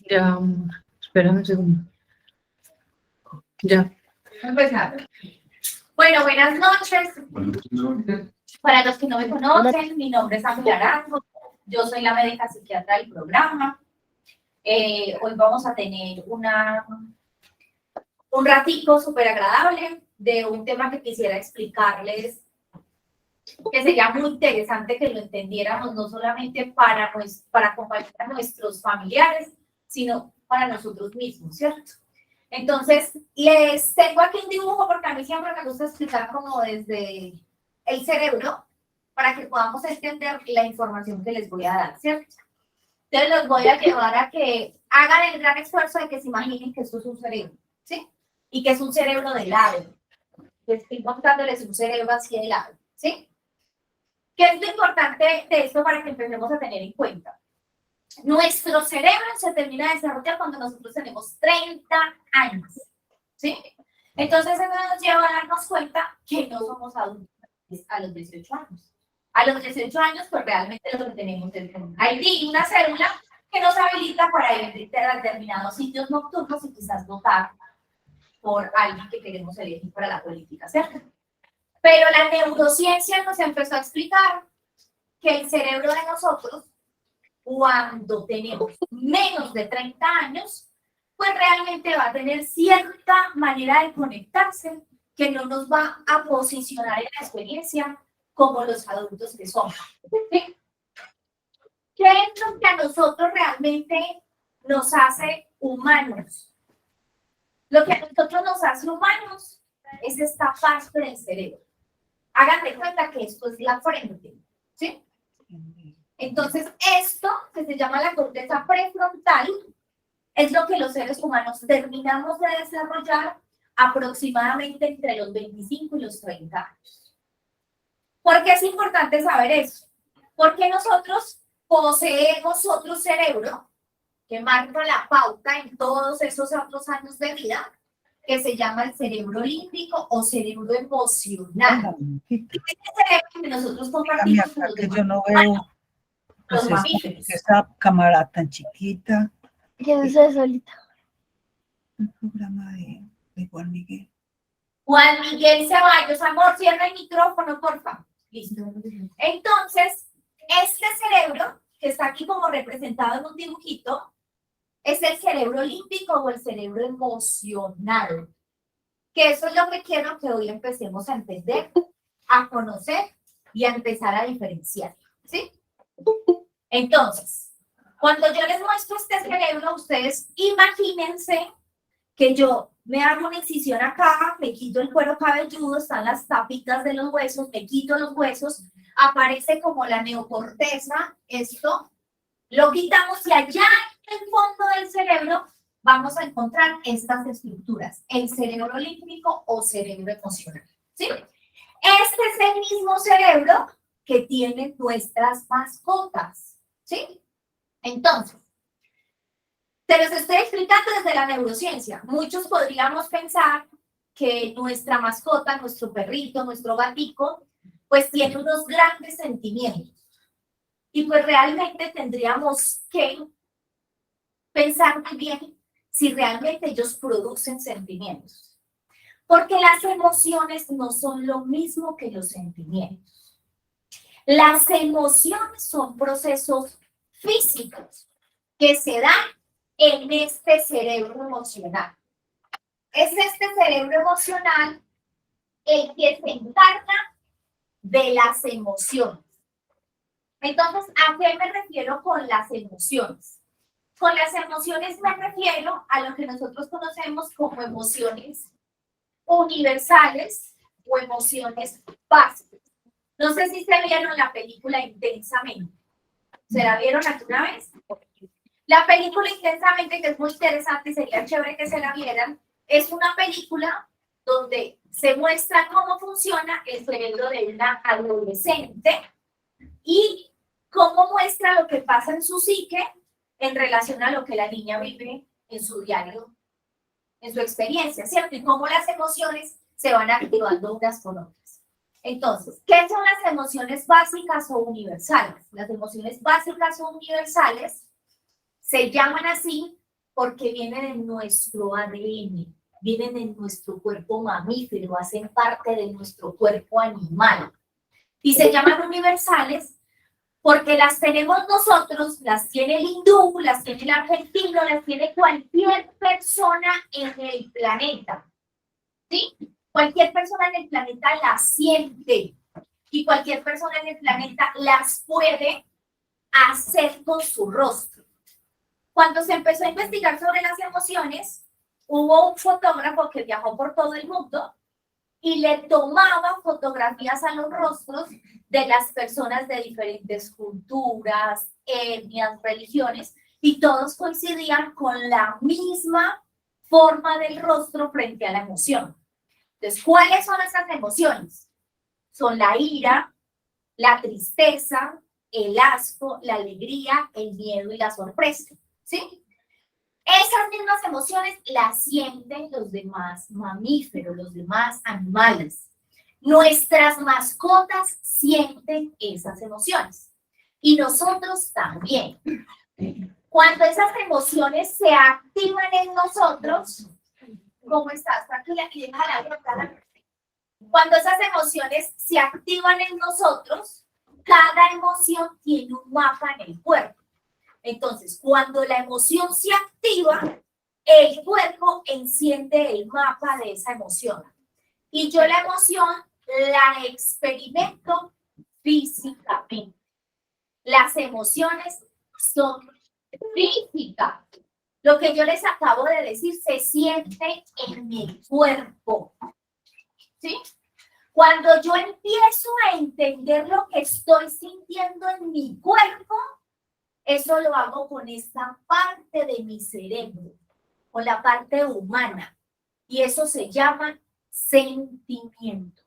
Ya, espérame un segundo. Ya. Empezar. Bueno, buenas noches. Para los que no me conocen, mi nombre es Ángela Arango. Yo soy la médica psiquiatra del programa. Hoy vamos a tener un ratico súper agradable de un tema que quisiera explicarles, que sería muy interesante que lo entendiéramos no solamente para acompañar a nuestros familiares, sino para nosotros mismos, ¿cierto? Entonces, les tengo aquí un dibujo porque a mí siempre me gusta explicar como desde el cerebro para que podamos entender la información que les voy a dar, ¿cierto? Entonces, los voy a llevar a que hagan el gran esfuerzo de que se imaginen que esto es un cerebro, ¿sí? Y que es un cerebro de lado. Estoy mostrándoles un cerebro así de lado, ¿sí? ¿Qué es lo importante de esto para que empecemos a tener en cuenta? Nuestro cerebro se termina de desarrollar cuando nosotros tenemos 30 años, ¿sí? Entonces eso nos lleva a darnos cuenta que no somos adultos a los 18 años. A los 18 años, pues realmente lo que tenemos es una célula que nos habilita para ir a determinados sitios nocturnos y quizás votar por alguien que queremos elegir para la política, ¿cierto? Pero la neurociencia nos empezó a explicar que el cerebro de nosotros, cuando tenemos menos de 30 años, pues realmente va a tener cierta manera de conectarse que no nos va a posicionar en la experiencia como los adultos que somos. ¿Sí? ¿Qué es lo que a nosotros realmente nos hace humanos? Lo que a nosotros nos hace humanos es esta parte del cerebro. Hagan de cuenta que esto es la frente, ¿sí? Entonces, esto, que se llama la corteza prefrontal, es lo que los seres humanos terminamos de desarrollar aproximadamente entre los 25 y los 30 años. ¿Por qué es importante saber eso? Porque nosotros poseemos otro cerebro que marca la pauta en todos esos otros años de vida, que se llama el cerebro límbico o cerebro emocional. Este cerebro que nosotros compartimos con los que demás. yo no veo pues esa cámara tan chiquita. ¿Quién es solita? Un programa de Juan Miguel. Juan Miguel Ceballos, amor, cierra el micrófono, por favor. Listo. Entonces, este cerebro, que está aquí como representado en un dibujito, es el cerebro límbico o el cerebro emocional. Que eso es lo que quiero que hoy empecemos a entender, a conocer y a empezar a diferenciar. ¿Sí? Entonces, cuando yo les muestro este cerebro, ustedes imagínense que yo me hago una incisión acá, me quito el cuero cabelludo, están las tapitas de los huesos, me quito los huesos, aparece como la neocorteza, esto, lo quitamos y allá en el fondo del cerebro vamos a encontrar estas estructuras, el cerebro límbico o cerebro emocional, ¿sí? Este es el mismo cerebro que tienen nuestras mascotas, ¿sí? Entonces, se los estoy explicando desde la neurociencia. Muchos podríamos pensar que nuestra mascota, nuestro perrito, nuestro gatico, pues tiene unos grandes sentimientos. Y pues realmente tendríamos que pensar muy bien si realmente ellos producen sentimientos. Porque las emociones no son lo mismo que los sentimientos. Las emociones son procesos físicos que se dan en este cerebro emocional. Es este cerebro emocional el que se encarga de las emociones. Entonces, ¿a qué me refiero con las emociones? Con las emociones me refiero a lo que nosotros conocemos como emociones universales o emociones básicas. No sé si se vieron la película Intensamente. ¿Se la vieron alguna vez? La película Intensamente, que es muy interesante, sería chévere que se la vieran, es una película donde se muestra cómo funciona el cerebro de una adolescente y cómo muestra lo que pasa en su psique en relación a lo que la niña vive en su diario, en su experiencia, ¿cierto? Y cómo las emociones se van activando unas con otras. Entonces, ¿qué son las emociones básicas o universales? Las emociones básicas o universales se llaman así porque vienen en nuestro ADN, vienen en nuestro cuerpo mamífero, hacen parte de nuestro cuerpo animal. Y se llaman universales porque las tenemos nosotros, las tiene el hindú, las tiene el argentino, las tiene cualquier persona en el planeta. ¿Sí? Cualquier persona en el planeta las siente y cualquier persona en el planeta las puede hacer con su rostro. Cuando se empezó a investigar sobre las emociones, hubo un fotógrafo que viajó por todo el mundo y le tomaba fotografías a los rostros de las personas de diferentes culturas, etnias, religiones, y todos coincidían con la misma forma del rostro frente a la emoción. Entonces, ¿cuáles son esas emociones? Son la ira, la tristeza, el asco, la alegría, el miedo y la sorpresa, ¿sí? Esas mismas emociones las sienten los demás mamíferos, los demás animales. Nuestras mascotas sienten esas emociones y nosotros también. Cuando esas emociones se activan en nosotros, ¿cómo estás? Tranquila, aquí deja la ventana. Cuando esas emociones se activan en nosotros, cada emoción tiene un mapa en el cuerpo. Entonces, cuando la emoción se activa, el cuerpo enciende el mapa de esa emoción. Y yo la emoción la experimento físicamente. Las emociones son físicas. Lo que yo les acabo de decir se siente en mi cuerpo. ¿Sí? Cuando yo empiezo a entender lo que estoy sintiendo en mi cuerpo, eso lo hago con esta parte de mi cerebro, con la parte humana. Y eso se llama sentimiento.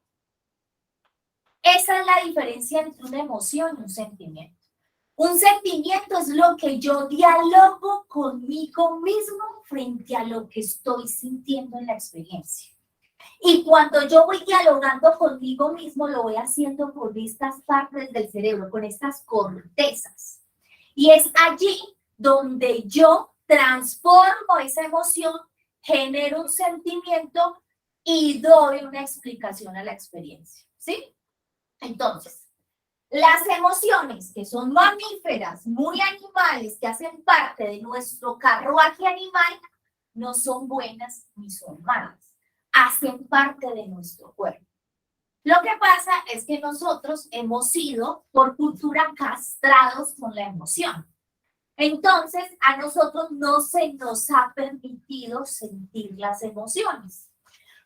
Esa es la diferencia entre una emoción y un sentimiento. Un sentimiento es lo que yo dialogo conmigo mismo frente a lo que estoy sintiendo en la experiencia. Y cuando yo voy dialogando conmigo mismo, lo voy haciendo por estas partes del cerebro, con estas cortezas. Y es allí donde yo transformo esa emoción, genero un sentimiento y doy una explicación a la experiencia, ¿sí? Entonces, las emociones que son mamíferas, muy animales, que hacen parte de nuestro carruaje animal, no son buenas ni son malas. Hacen parte de nuestro cuerpo. Lo que pasa es que nosotros hemos sido, por cultura, castrados con la emoción. Entonces, a nosotros no se nos ha permitido sentir las emociones.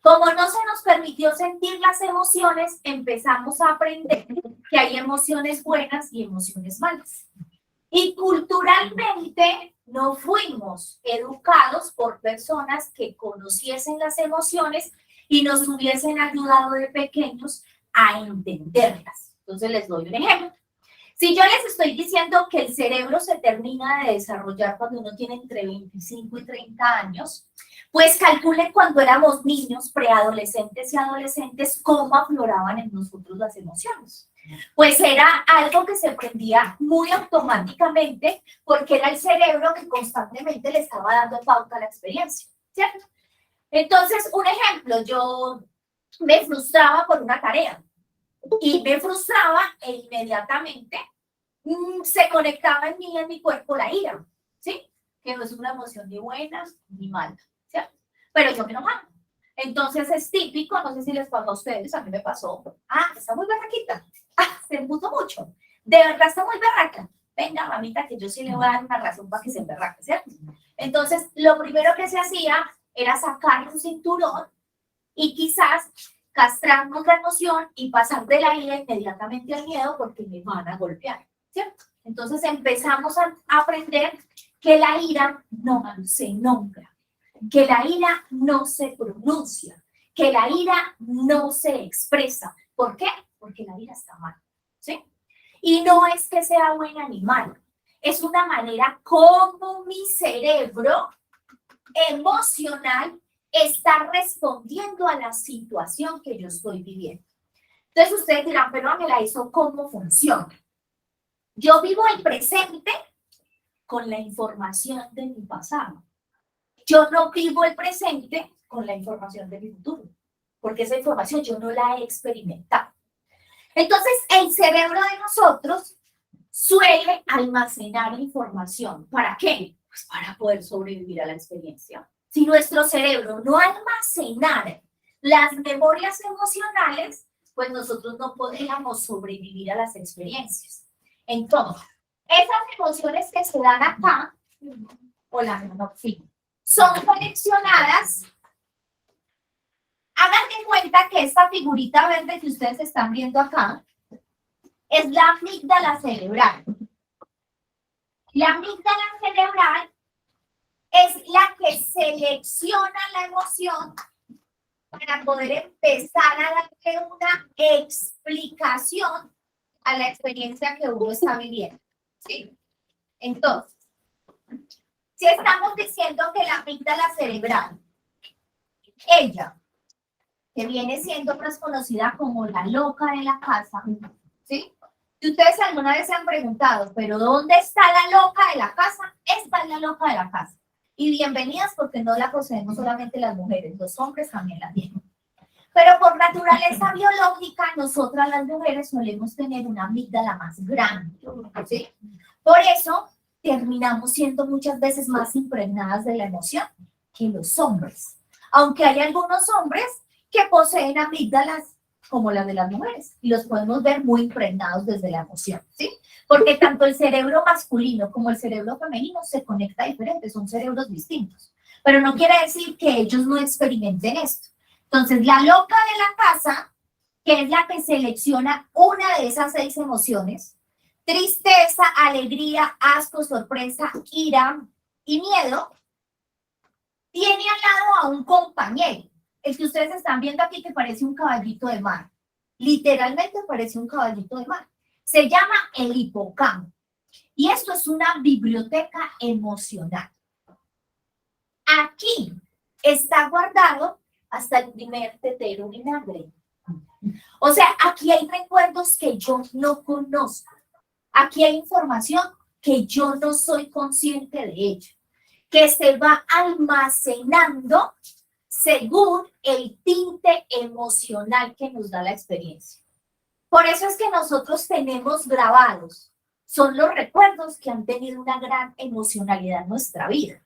Como no se nos permitió sentir las emociones, empezamos a aprender que hay emociones buenas y emociones malas. Y culturalmente no fuimos educados por personas que conociesen las emociones y nos hubiesen ayudado de pequeños a entenderlas. Entonces les doy un ejemplo. Si yo les estoy diciendo que el cerebro se termina de desarrollar cuando uno tiene entre 25 y 30 años, pues calculen cuando éramos niños, preadolescentes y adolescentes, cómo afloraban en nosotros las emociones. Pues era algo que se prendía muy automáticamente porque era el cerebro que constantemente le estaba dando pauta a la experiencia, ¿cierto? Entonces, un ejemplo, yo me frustraba por una tarea y me frustraba e inmediatamente se conectaba en mí, en mi cuerpo, la ira, ¿sí? Que no es una emoción ni buena ni mala, ¿cierto? Pero yo me enojaba. Entonces es típico, no sé si les pasó a ustedes, a mí me pasó, está muy berraquita, se emputó mucho, de verdad está muy berraca. Venga, mamita, que yo sí le voy a dar una razón para que se emberraque, ¿cierto? Entonces, lo primero que se hacía era sacar un cinturón y quizás castrarnos la emoción y pasar de la ira inmediatamente al miedo porque me van a golpear, ¿cierto? Entonces empezamos a aprender que la ira no se nombra, que la ira no se pronuncia, que la ira no se expresa. ¿Por qué? Porque la ira está mal, ¿sí? Y no es que sea buen animal, es una manera como mi cerebro emocional está respondiendo a la situación que yo estoy viviendo. Entonces ustedes dirán, pero Ángela, ¿eso cómo funciona? Yo vivo el presente con la información de mi pasado. yo no vivo el presente con la información de mi futuro, porque esa información yo no la he experimentado. Entonces, el cerebro de nosotros suele almacenar información. ¿Para qué? Pues para poder sobrevivir a la experiencia. Si nuestro cerebro no almacenara las memorias emocionales, pues nosotros no podríamos sobrevivir a las experiencias. Entonces, esas emociones que se dan acá, son coleccionadas. Hagan de cuenta que esta figurita verde que ustedes están viendo acá es la amígdala cerebral. La amígdala cerebral es la que selecciona la emoción para poder empezar a darle una explicación a la experiencia que uno está viviendo. ¿Sí? Entonces, si estamos diciendo que la amígdala cerebral, ella, que viene siendo más conocida como la loca de la casa, ¿sí? Si ustedes alguna vez se han preguntado, ¿pero dónde está la loca de la casa? Esta es la loca de la casa. Y bienvenidas porque no la poseemos solamente las mujeres, los hombres también la tienen. Pero por naturaleza biológica, nosotras las mujeres solemos tener una amígdala más grande, ¿sí? Por eso terminamos siendo muchas veces más impregnadas de la emoción que los hombres. Aunque hay algunos hombres que poseen amígdalas como las de las mujeres y los podemos ver muy impregnados desde la emoción, ¿sí? Porque tanto el cerebro masculino como el cerebro femenino se conecta diferente, son cerebros distintos. Pero no quiere decir que ellos no experimenten esto. Entonces, la loca de la casa, que es la que selecciona una de esas 6 emociones, tristeza, alegría, asco, sorpresa, ira y miedo, tiene al lado a un compañero, el que ustedes están viendo aquí que parece un caballito de mar. Literalmente parece un caballito de mar. Se llama el hipocampo. Y esto es una biblioteca emocional. Aquí está guardado hasta el primer tetero vinagre. O sea, aquí hay recuerdos que yo no conozco. Aquí hay información que yo no soy consciente de ella, que se va almacenando según el tinte emocional que nos da la experiencia. Por eso es que nosotros tenemos grabados, son los recuerdos que han tenido una gran emocionalidad en nuestra vida.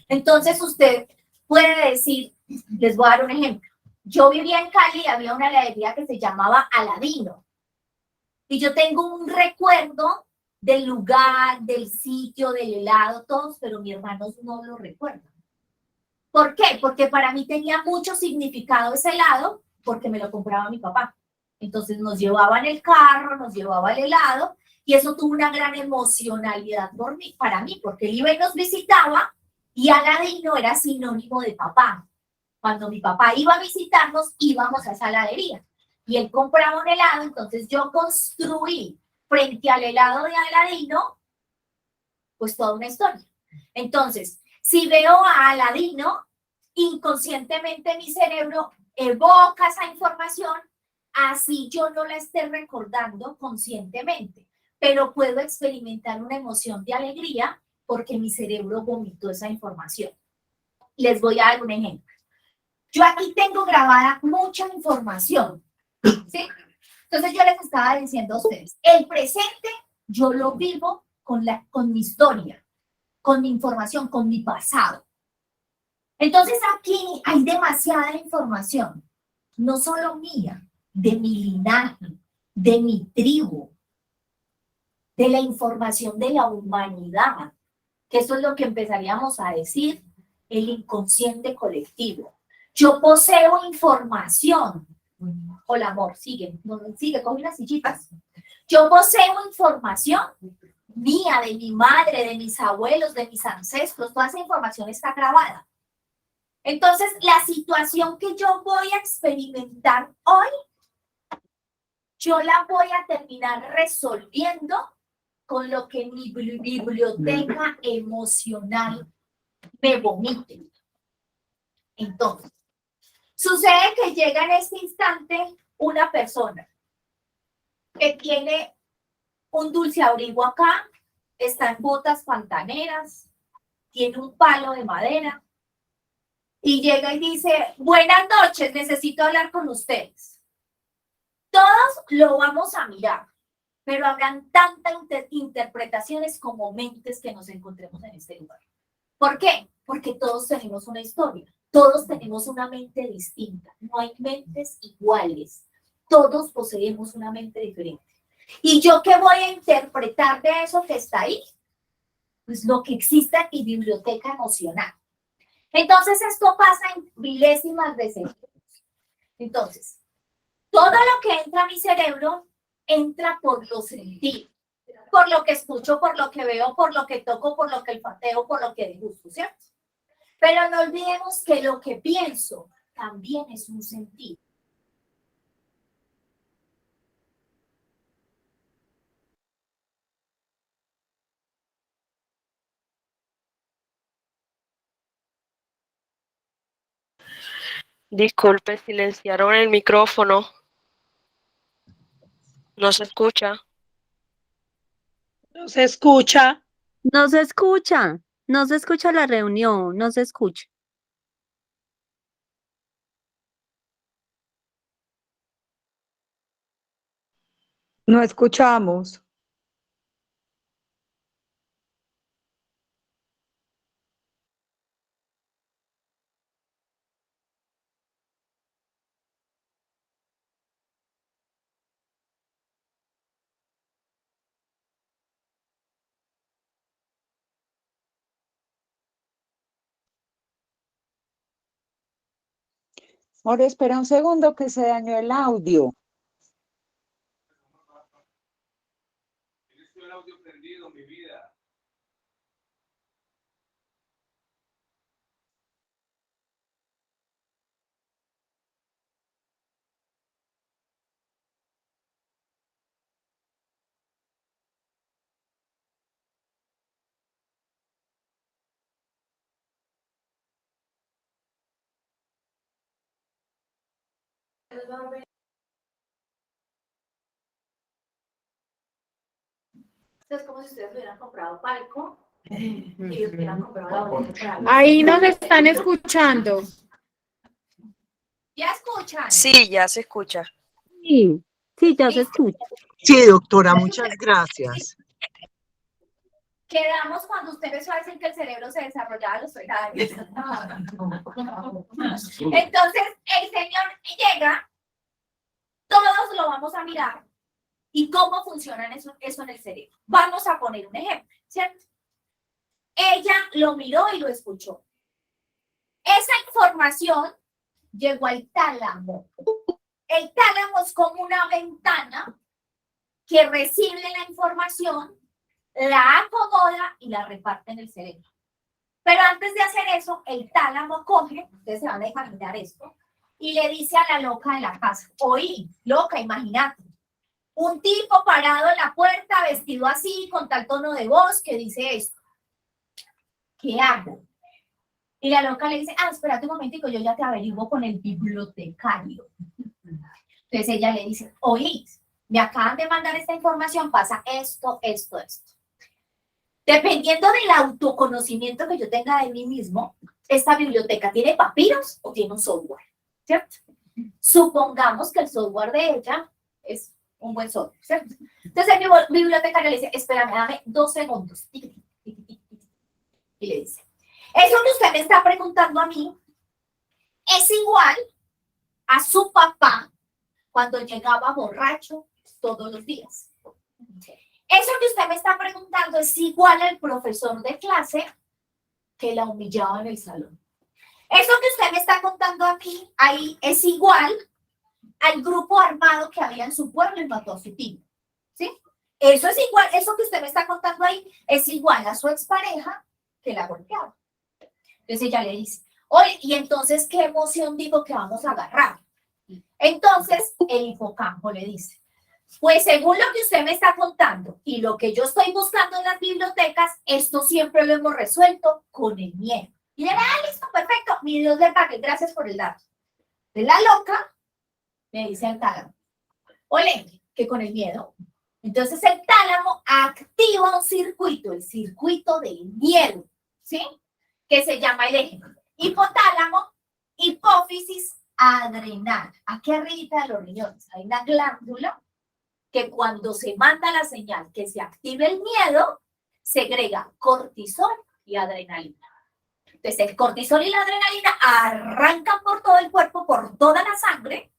Entonces usted puede decir, les voy a dar un ejemplo. Yo vivía en Cali y había una heladería que se llamaba Aladino. Y yo tengo un recuerdo del lugar, del sitio, del helado, todos, pero mis hermanos no lo recuerdan. ¿Por qué? Porque para mí tenía mucho significado ese helado, porque me lo compraba mi papá. Entonces nos llevaba en el carro, nos llevaba el helado, y eso tuvo una gran emocionalidad para mí, porque él iba y nos visitaba, y Aladino era sinónimo de papá. Cuando mi papá iba a visitarnos, íbamos a esa heladería. Y él compraba un helado, entonces yo construí frente al helado de Aladino, pues toda una historia. Entonces, si veo a Aladino, inconscientemente mi cerebro evoca esa información, así yo no la esté recordando conscientemente, pero puedo experimentar una emoción de alegría porque mi cerebro vomitó esa información. Les voy a dar un ejemplo. Yo aquí tengo grabada mucha información, ¿sí? Entonces yo les estaba diciendo a ustedes, el presente yo lo vivo con mi historia, con mi información, con mi pasado. Entonces aquí hay demasiada información, no solo mía, de mi linaje, de mi tribu, de la información de la humanidad, que eso es lo que empezaríamos a decir, el inconsciente colectivo. Yo poseo información. Hola, amor, sigue, coge unas sillitas. Yo poseo información mía, de mi madre, de mis abuelos, de mis ancestros, toda esa información está grabada. Entonces, la situación que yo voy a experimentar hoy, yo la voy a terminar resolviendo con lo que mi biblioteca emocional me vomite. Entonces, sucede que llega en este instante una persona que tiene un dulce abrigo acá, está en botas pantaneras, tiene un palo de madera, y llega y dice, buenas noches, necesito hablar con ustedes. Todos lo vamos a mirar, pero habrán tantas interpretaciones como mentes que nos encontremos en este lugar. ¿Por qué? Porque todos tenemos una historia, todos tenemos una mente distinta, no hay mentes iguales, todos poseemos una mente diferente. ¿Y yo qué voy a interpretar de eso que está ahí? Pues lo que existe en mi biblioteca emocional. Entonces esto pasa en milésimas de segundos. Entonces, todo lo que entra a mi cerebro entra por los sentidos, por lo que escucho, por lo que veo, por lo que toco, por lo que olfateo, por lo que degusto, ¿cierto? Pero no olvidemos que lo que pienso también es un sentido. Disculpe, silenciaron el micrófono. No se escucha. No se escucha. No se escucha, no se escucha la reunión, no se escucha. No escuchamos. Ahora espera un segundo que se dañó el audio. El audio prendido, mi vida. Es como si ustedes hubieran comprado palco y hubieran comprado la boleta. Ahí nos están escuchando. ¿Ya escuchan? Sí, ya se escucha. Sí, sí, ya se escucha. Sí, doctora, muchas gracias. Quedamos cuando usted empezó a decir que el cerebro se desarrollaba a los 8 años. Entonces, el señor llega, todos lo vamos a mirar. ¿Y cómo funciona eso en el cerebro? Vamos a poner un ejemplo, ¿cierto? Ella lo miró y lo escuchó. Esa información llegó al tálamo. El tálamo es como una ventana que recibe la información, la acomoda y la reparte en el cerebro. Pero antes de hacer eso, el tálamo coge, ustedes se van a imaginar esto, y le dice a la loca de la casa, oí, loca, imagínate, un tipo parado en la puerta, vestido así, con tal tono de voz, que dice esto. ¿Qué hago? Y la loca le dice, espérate un momentico, yo ya te averiguo con el bibliotecario. Entonces ella le dice, oí, me acaban de mandar esta información, pasa esto, esto, esto. Dependiendo del autoconocimiento que yo tenga de mí mismo, esta biblioteca tiene papiros o tiene un software, ¿cierto? Supongamos que el software de ella es un buen software, ¿cierto? Entonces el bibliotecario le dice, espérame, dame 2 segundos. Y le dice, eso que usted me está preguntando a mí es igual a su papá cuando llegaba borracho todos los días. Eso que usted me está preguntando es igual al profesor de clase que la humillaba en el salón. Eso que usted me está contando aquí, ahí, es igual al grupo armado que había en su pueblo y mató a su tío. ¿Sí? Eso es igual, eso que usted me está contando ahí, es igual a su expareja que la golpeaba. Entonces ella le dice, oye, ¿y entonces qué emoción digo que vamos a agarrar? Entonces el hipocampo le dice, pues según lo que usted me está contando y lo que yo estoy buscando en las bibliotecas, esto siempre lo hemos resuelto con el miedo. Y le dice, listo, perfecto, mi Dios le pague, gracias por el dato. De la loca, le dice al tálamo, oye, que con el miedo. Entonces el tálamo activa un circuito, el circuito del miedo, ¿sí? Que se llama el eje. hipotálamo, hipófisis, adrenal. Aquí arriba de los riñones hay una glándula que cuando se manda la señal que se active el miedo, segrega cortisol y adrenalina. Entonces el cortisol y la adrenalina arrancan por todo el cuerpo, por toda la sangre,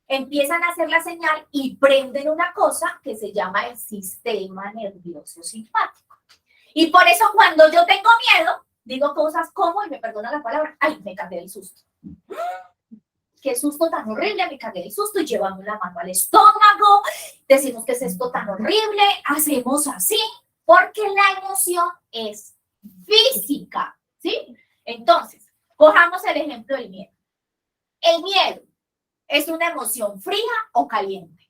empiezan a hacer la señal y prenden una cosa que se llama el sistema nervioso simpático. Y por eso cuando yo tengo miedo, digo cosas como, y me perdona la palabra, ay, me cagué del susto. Qué susto tan horrible, me cagué del susto y llevamos la mano al estómago, decimos que es esto tan horrible, hacemos así, porque la emoción es física, ¿sí? Entonces, cojamos el ejemplo del miedo. El miedo es una emoción fría o caliente.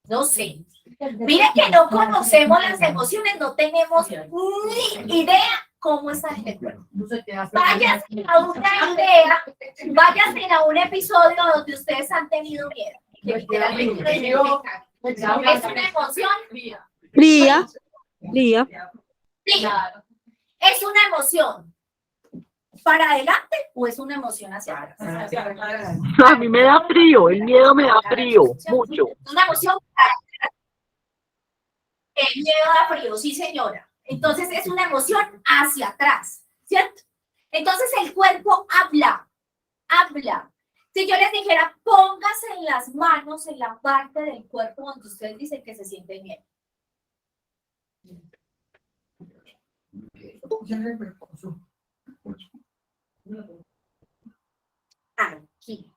No sé. Miren que no conocemos las emociones, no tenemos ni idea cómo está este cuerpo. Váyanse a una idea, váyanse a un episodio donde ustedes han tenido miedo. Es una emoción Fría, fría. sí. Es una emoción para adelante o es una emoción hacia atrás. A mí me da frío, el miedo me da frío, mucho. Es una emoción para adelante. El miedo da frío, sí señora. Entonces es una emoción hacia atrás, ¿cierto? Entonces el cuerpo habla. Si yo les dijera, póngase en las manos en la parte del cuerpo donde ustedes dicen que se sienten bien. Aquí.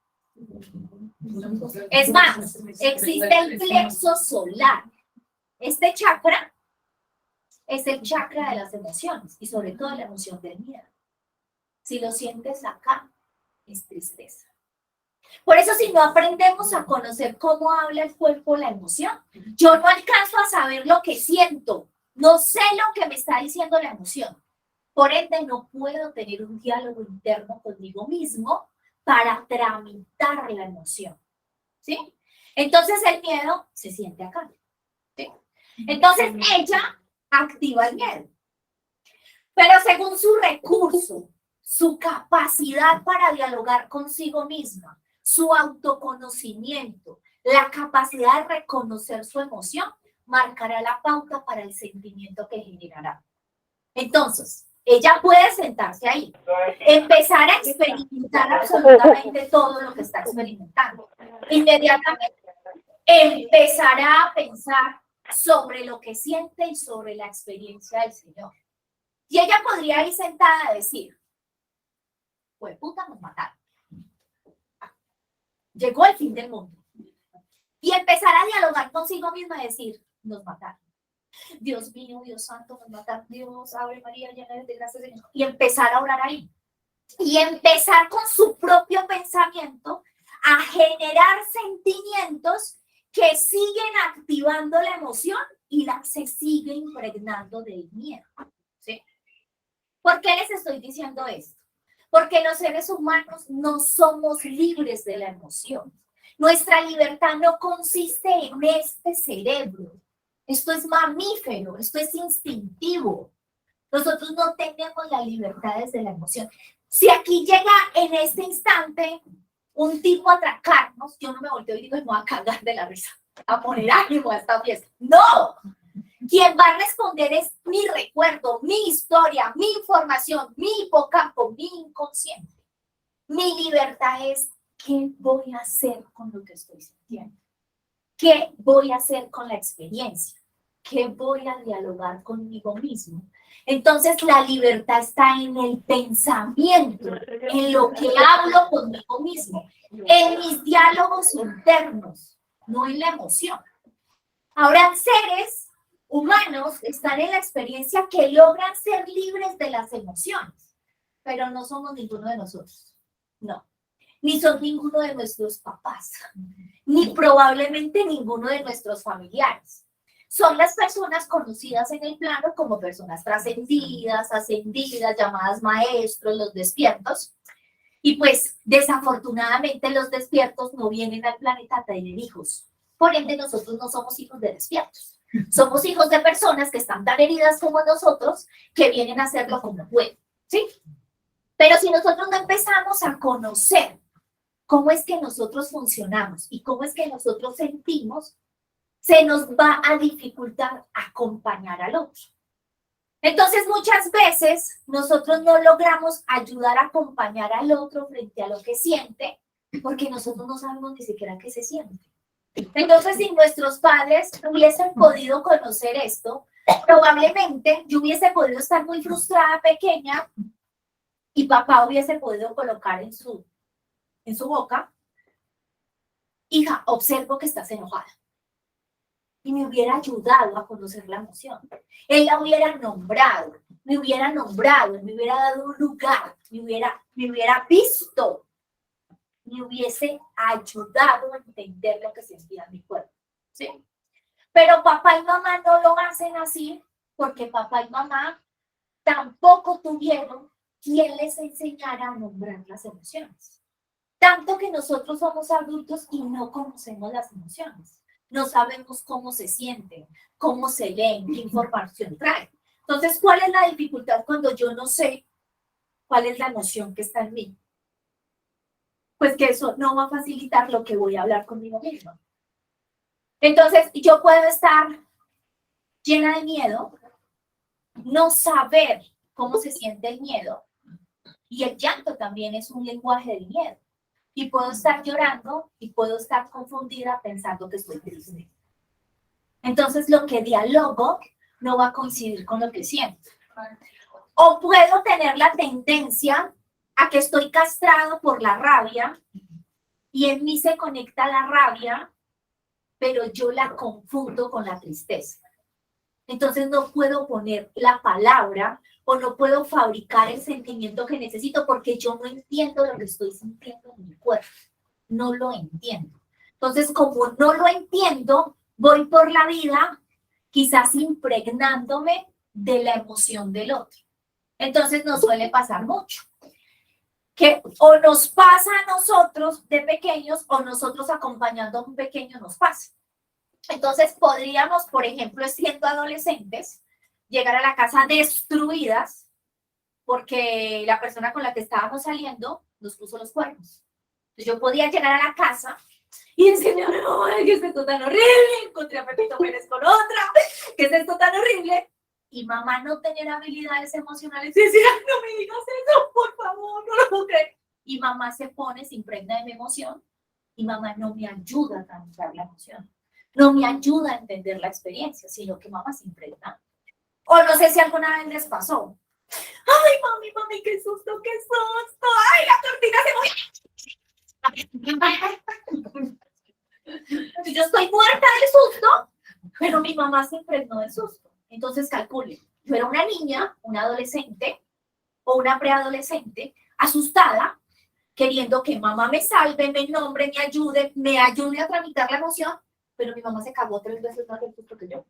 Es más, existe el plexo solar. Este chakra es el chakra de las emociones y sobre todo la emoción del miedo. Si lo sientes acá, es tristeza. Por eso si no aprendemos a conocer cómo habla el cuerpo la emoción, yo no alcanzo a saber lo que siento, no sé lo que me está diciendo la emoción. Por ende, no puedo tener un diálogo interno conmigo mismo para tramitar la emoción. ¿Sí? Entonces el miedo se siente acá. ¿Sí? Entonces ella activa el miedo. Pero según su recurso, su capacidad para dialogar consigo misma, su autoconocimiento, la capacidad de reconocer su emoción, marcará la pauta para el sentimiento que generará. Entonces, ella puede sentarse ahí, empezar a experimentar absolutamente todo lo que está experimentando. Inmediatamente empezará a pensar sobre lo que siente y sobre la experiencia del Señor. Y ella podría ir sentada a decir, pues puta, nos mataron. Llegó el fin del mundo. Y empezar a dialogar consigo misma y decir, nos mataron. Dios mío, Dios santo, nos mataron. Dios, Ave María, llena de gracia, Señor. Y empezar a orar ahí. Y empezar con su propio pensamiento a generar sentimientos que siguen activando la emoción y se sigue impregnando del miedo. ¿Sí? ¿Por qué les estoy diciendo esto? Porque los seres humanos no somos libres de la emoción. Nuestra libertad no consiste en este cerebro. Esto es mamífero, esto es instintivo. Nosotros no tenemos la libertad desde la emoción. Si aquí llega en este instante un tipo a atracarnos, yo no me volteo y digo, me voy a cagar de la risa, a poner ánimo a esta fiesta. ¡No! Quien va a responder es mi recuerdo, mi historia, mi información, mi hipocampo, mi inconsciente. Mi libertad es, ¿qué voy a hacer con lo que estoy sintiendo? ¿Qué voy a hacer con la experiencia? ¿Qué voy a dialogar conmigo mismo? Entonces la libertad está en el pensamiento, en lo que hablo conmigo mismo, en mis diálogos internos, no en la emoción. Ahora, seres humanos están en la experiencia que logran ser libres de las emociones, pero no somos ninguno de nosotros, no. Ni son ninguno de nuestros papás, ni probablemente ninguno de nuestros familiares. Son las personas conocidas en el plano como personas trascendidas, ascendidas, llamadas maestros, los despiertos. Y pues, desafortunadamente, los despiertos no vienen al planeta a tener hijos. Por ende, nosotros no somos hijos de despiertos. Somos hijos de personas que están tan heridas como nosotros, que vienen a hacerlo como pueden, ¿sí? Pero si nosotros no empezamos a conocer cómo es que nosotros funcionamos y cómo es que nosotros sentimos, se nos va a dificultar acompañar al otro. Entonces, muchas veces nosotros no logramos ayudar a acompañar al otro frente a lo que siente, porque nosotros no sabemos ni siquiera qué se siente. Entonces, si nuestros padres hubiesen podido conocer esto, probablemente yo hubiese podido estar muy frustrada pequeña y papá hubiese podido colocar en su boca: hija, observo que estás enojada. Y me hubiera ayudado a conocer la emoción. Él la hubiera nombrado, me hubiera dado un lugar, me hubiera visto, me hubiese ayudado a entender lo que sentía en mi cuerpo, ¿sí? Pero papá y mamá no lo hacen así, porque papá y mamá tampoco tuvieron quien les enseñara a nombrar las emociones. Tanto que nosotros somos adultos y no conocemos las emociones. No sabemos cómo se sienten, cómo se leen, qué información traen. Entonces, ¿cuál es la dificultad cuando yo no sé cuál es la emoción que está en mí? Pues que eso no va a facilitar lo que voy a hablar conmigo misma. Entonces, yo puedo estar llena de miedo, no saber cómo se siente el miedo, y el llanto también es un lenguaje del miedo. Y puedo estar llorando y puedo estar confundida pensando que estoy triste. Entonces, lo que dialogo no va a coincidir con lo que siento. O puedo tener la tendencia a que estoy castrado por la rabia y en mí se conecta la rabia, pero yo la confundo con la tristeza. Entonces, no puedo poner la palabra o no puedo fabricar el sentimiento que necesito porque yo no entiendo lo que estoy sintiendo en mi cuerpo. No lo entiendo. Entonces, como no lo entiendo, voy por la vida quizás impregnándome de la emoción del otro. Entonces, nos suele pasar mucho. Que o nos pasa a nosotros de pequeños o nosotros acompañando a un pequeño nos pasa. Entonces, podríamos, por ejemplo, siendo adolescentes, llegar a la casa destruidas porque la persona con la que estábamos saliendo nos puso los cuernos. Entonces, yo podía llegar a la casa y decirle: ¡ay, qué es esto tan horrible! Encontré a Pepito Pérez con otra. ¿Qué es esto tan horrible? Y mamá no tener habilidades emocionales y decir: ¡ay, no me digas eso, por favor, no lo puedo creer! Y mamá se pone, se impregna de mi emoción y mamá no me ayuda a transformar la emoción. No me ayuda a entender la experiencia, sino que mamá se impregna. O no sé si alguna vez les pasó: ¡ay, mami, qué susto, qué susto! ¡Ay, la cortina se movió! Yo estoy muerta del susto, pero mi mamá se impregnó del susto. Entonces, calculen, yo era una niña, una adolescente o una preadolescente asustada, queriendo que mamá me salve, me nombre, me ayude a tramitar la emoción, pero mi mamá se cagó 3 veces más del susto que yo.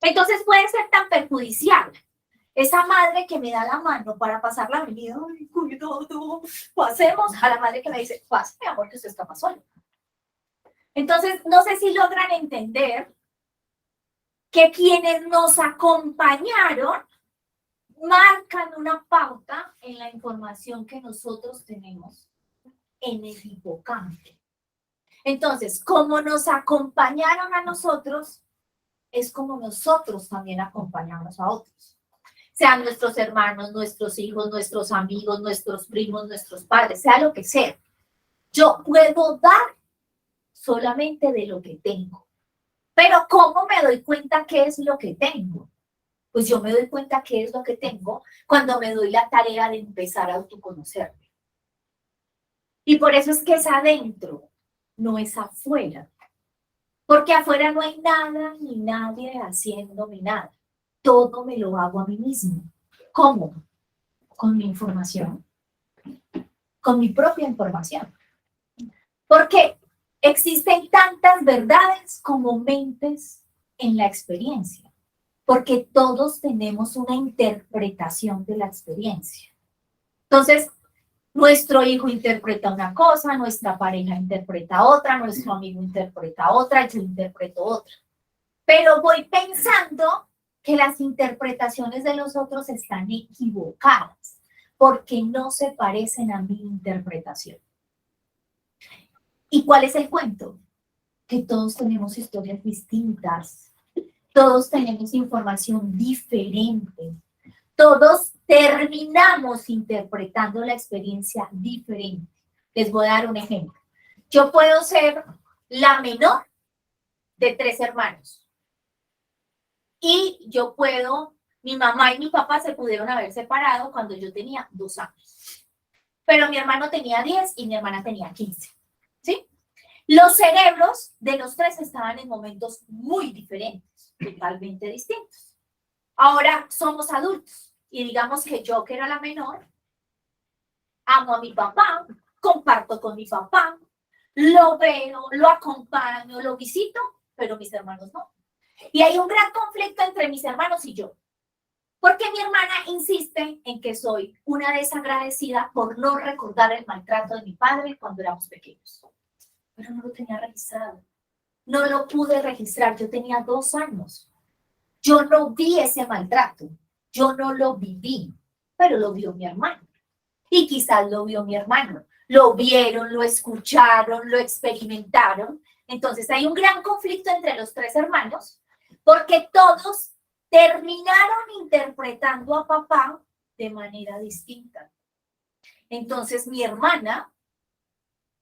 Entonces puede ser tan perjudicial esa madre que me da la mano para pasar la avenida: ¡ay, cuidado! Pasemos, a la madre que me dice: pase, mi amor, que usted está solo. Entonces, no sé si logran entender que quienes nos acompañaron marcan una pauta en la información que nosotros tenemos en el hipocampo. Entonces, como nos acompañaron a nosotros, es como nosotros también acompañamos a otros. Sean nuestros hermanos, nuestros hijos, nuestros amigos, nuestros primos, nuestros padres, sea lo que sea. Yo puedo dar solamente de lo que tengo. Pero ¿cómo me doy cuenta qué es lo que tengo? Pues yo me doy cuenta qué es lo que tengo cuando me doy la tarea de empezar a autoconocerme. Y por eso es que es adentro, no es afuera. Porque afuera no hay nada ni nadie haciéndome nada. Todo me lo hago a mí mismo. ¿Cómo? Con mi información. Con mi propia información. Porque existen tantas verdades como mentes en la experiencia. Porque todos tenemos una interpretación de la experiencia. Entonces, nuestro hijo interpreta una cosa, nuestra pareja interpreta otra, nuestro amigo interpreta otra, yo interpreto otra. pero voy pensando que las interpretaciones de los otros están equivocadas, porque no se parecen a mi interpretación. ¿Y cuál es el cuento? Que todos tenemos historias distintas, todos tenemos información diferente, todos terminamos interpretando la experiencia diferente. Les voy a dar un ejemplo. Yo puedo ser la menor de 3 hermanos y yo puedo, mi mamá y mi papá se pudieron haber separado cuando yo tenía 2 años, pero mi hermano tenía 10 y mi hermana tenía 15, ¿sí? Los cerebros de los 3 estaban en momentos muy diferentes, totalmente distintos. Ahora somos adultos y digamos que yo, que era la menor, amo a mi papá, comparto con mi papá, lo veo, lo acompaño, lo visito, pero mis hermanos no. Y hay un gran conflicto entre mis hermanos y yo, porque mi hermana insiste en que soy una desagradecida por no recordar el maltrato de mi padre cuando éramos pequeños. Pero no lo tenía registrado. No lo pude registrar. Yo tenía 2 años. Yo no vi ese maltrato. Yo no lo viví, pero lo vio mi hermano. Y quizás lo vio mi hermano. Lo vieron, lo escucharon, lo experimentaron. Entonces hay un gran conflicto entre los 3 hermanos porque todos terminaron interpretando a papá de manera distinta. Entonces mi hermana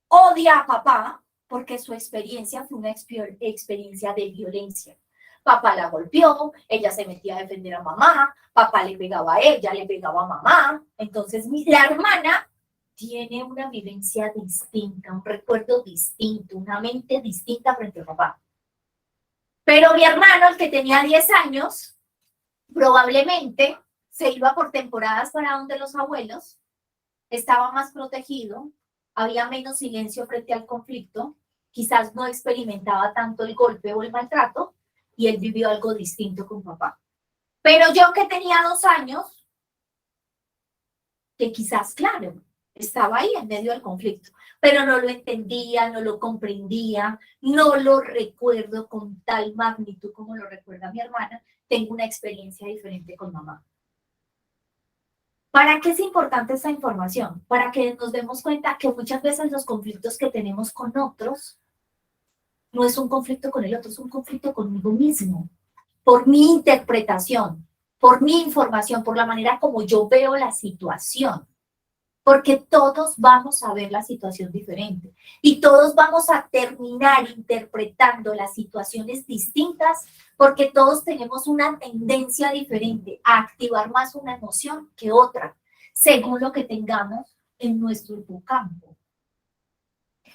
odia a papá porque su experiencia fue una experiencia de violencia. Papá la golpeó, ella se metía a defender a mamá, papá le pegaba a ella, le pegaba a mamá. Entonces la hermana tiene una vivencia distinta, un recuerdo distinto, una mente distinta frente a papá. Pero mi hermano, el que tenía 10 años, probablemente se iba por temporadas para donde los abuelos, estaba más protegido, había menos silencio frente al conflicto, quizás no experimentaba tanto el golpe o el maltrato, y él vivió algo distinto con papá. Pero yo que tenía 2 años, que quizás, claro, estaba ahí en medio del conflicto, pero no lo entendía, no lo comprendía, no lo recuerdo con tal magnitud como lo recuerda mi hermana, tengo una experiencia diferente con mamá. ¿Para qué es importante esta información? Para que nos demos cuenta que muchas veces los conflictos que tenemos con otros no es un conflicto con el otro, es un conflicto conmigo mismo, por mi interpretación, por mi información, por la manera como yo veo la situación. Porque todos vamos a ver la situación diferente y todos vamos a terminar interpretando las situaciones distintas porque todos tenemos una tendencia diferente a activar más una emoción que otra, según lo que tengamos en nuestro hipocampo.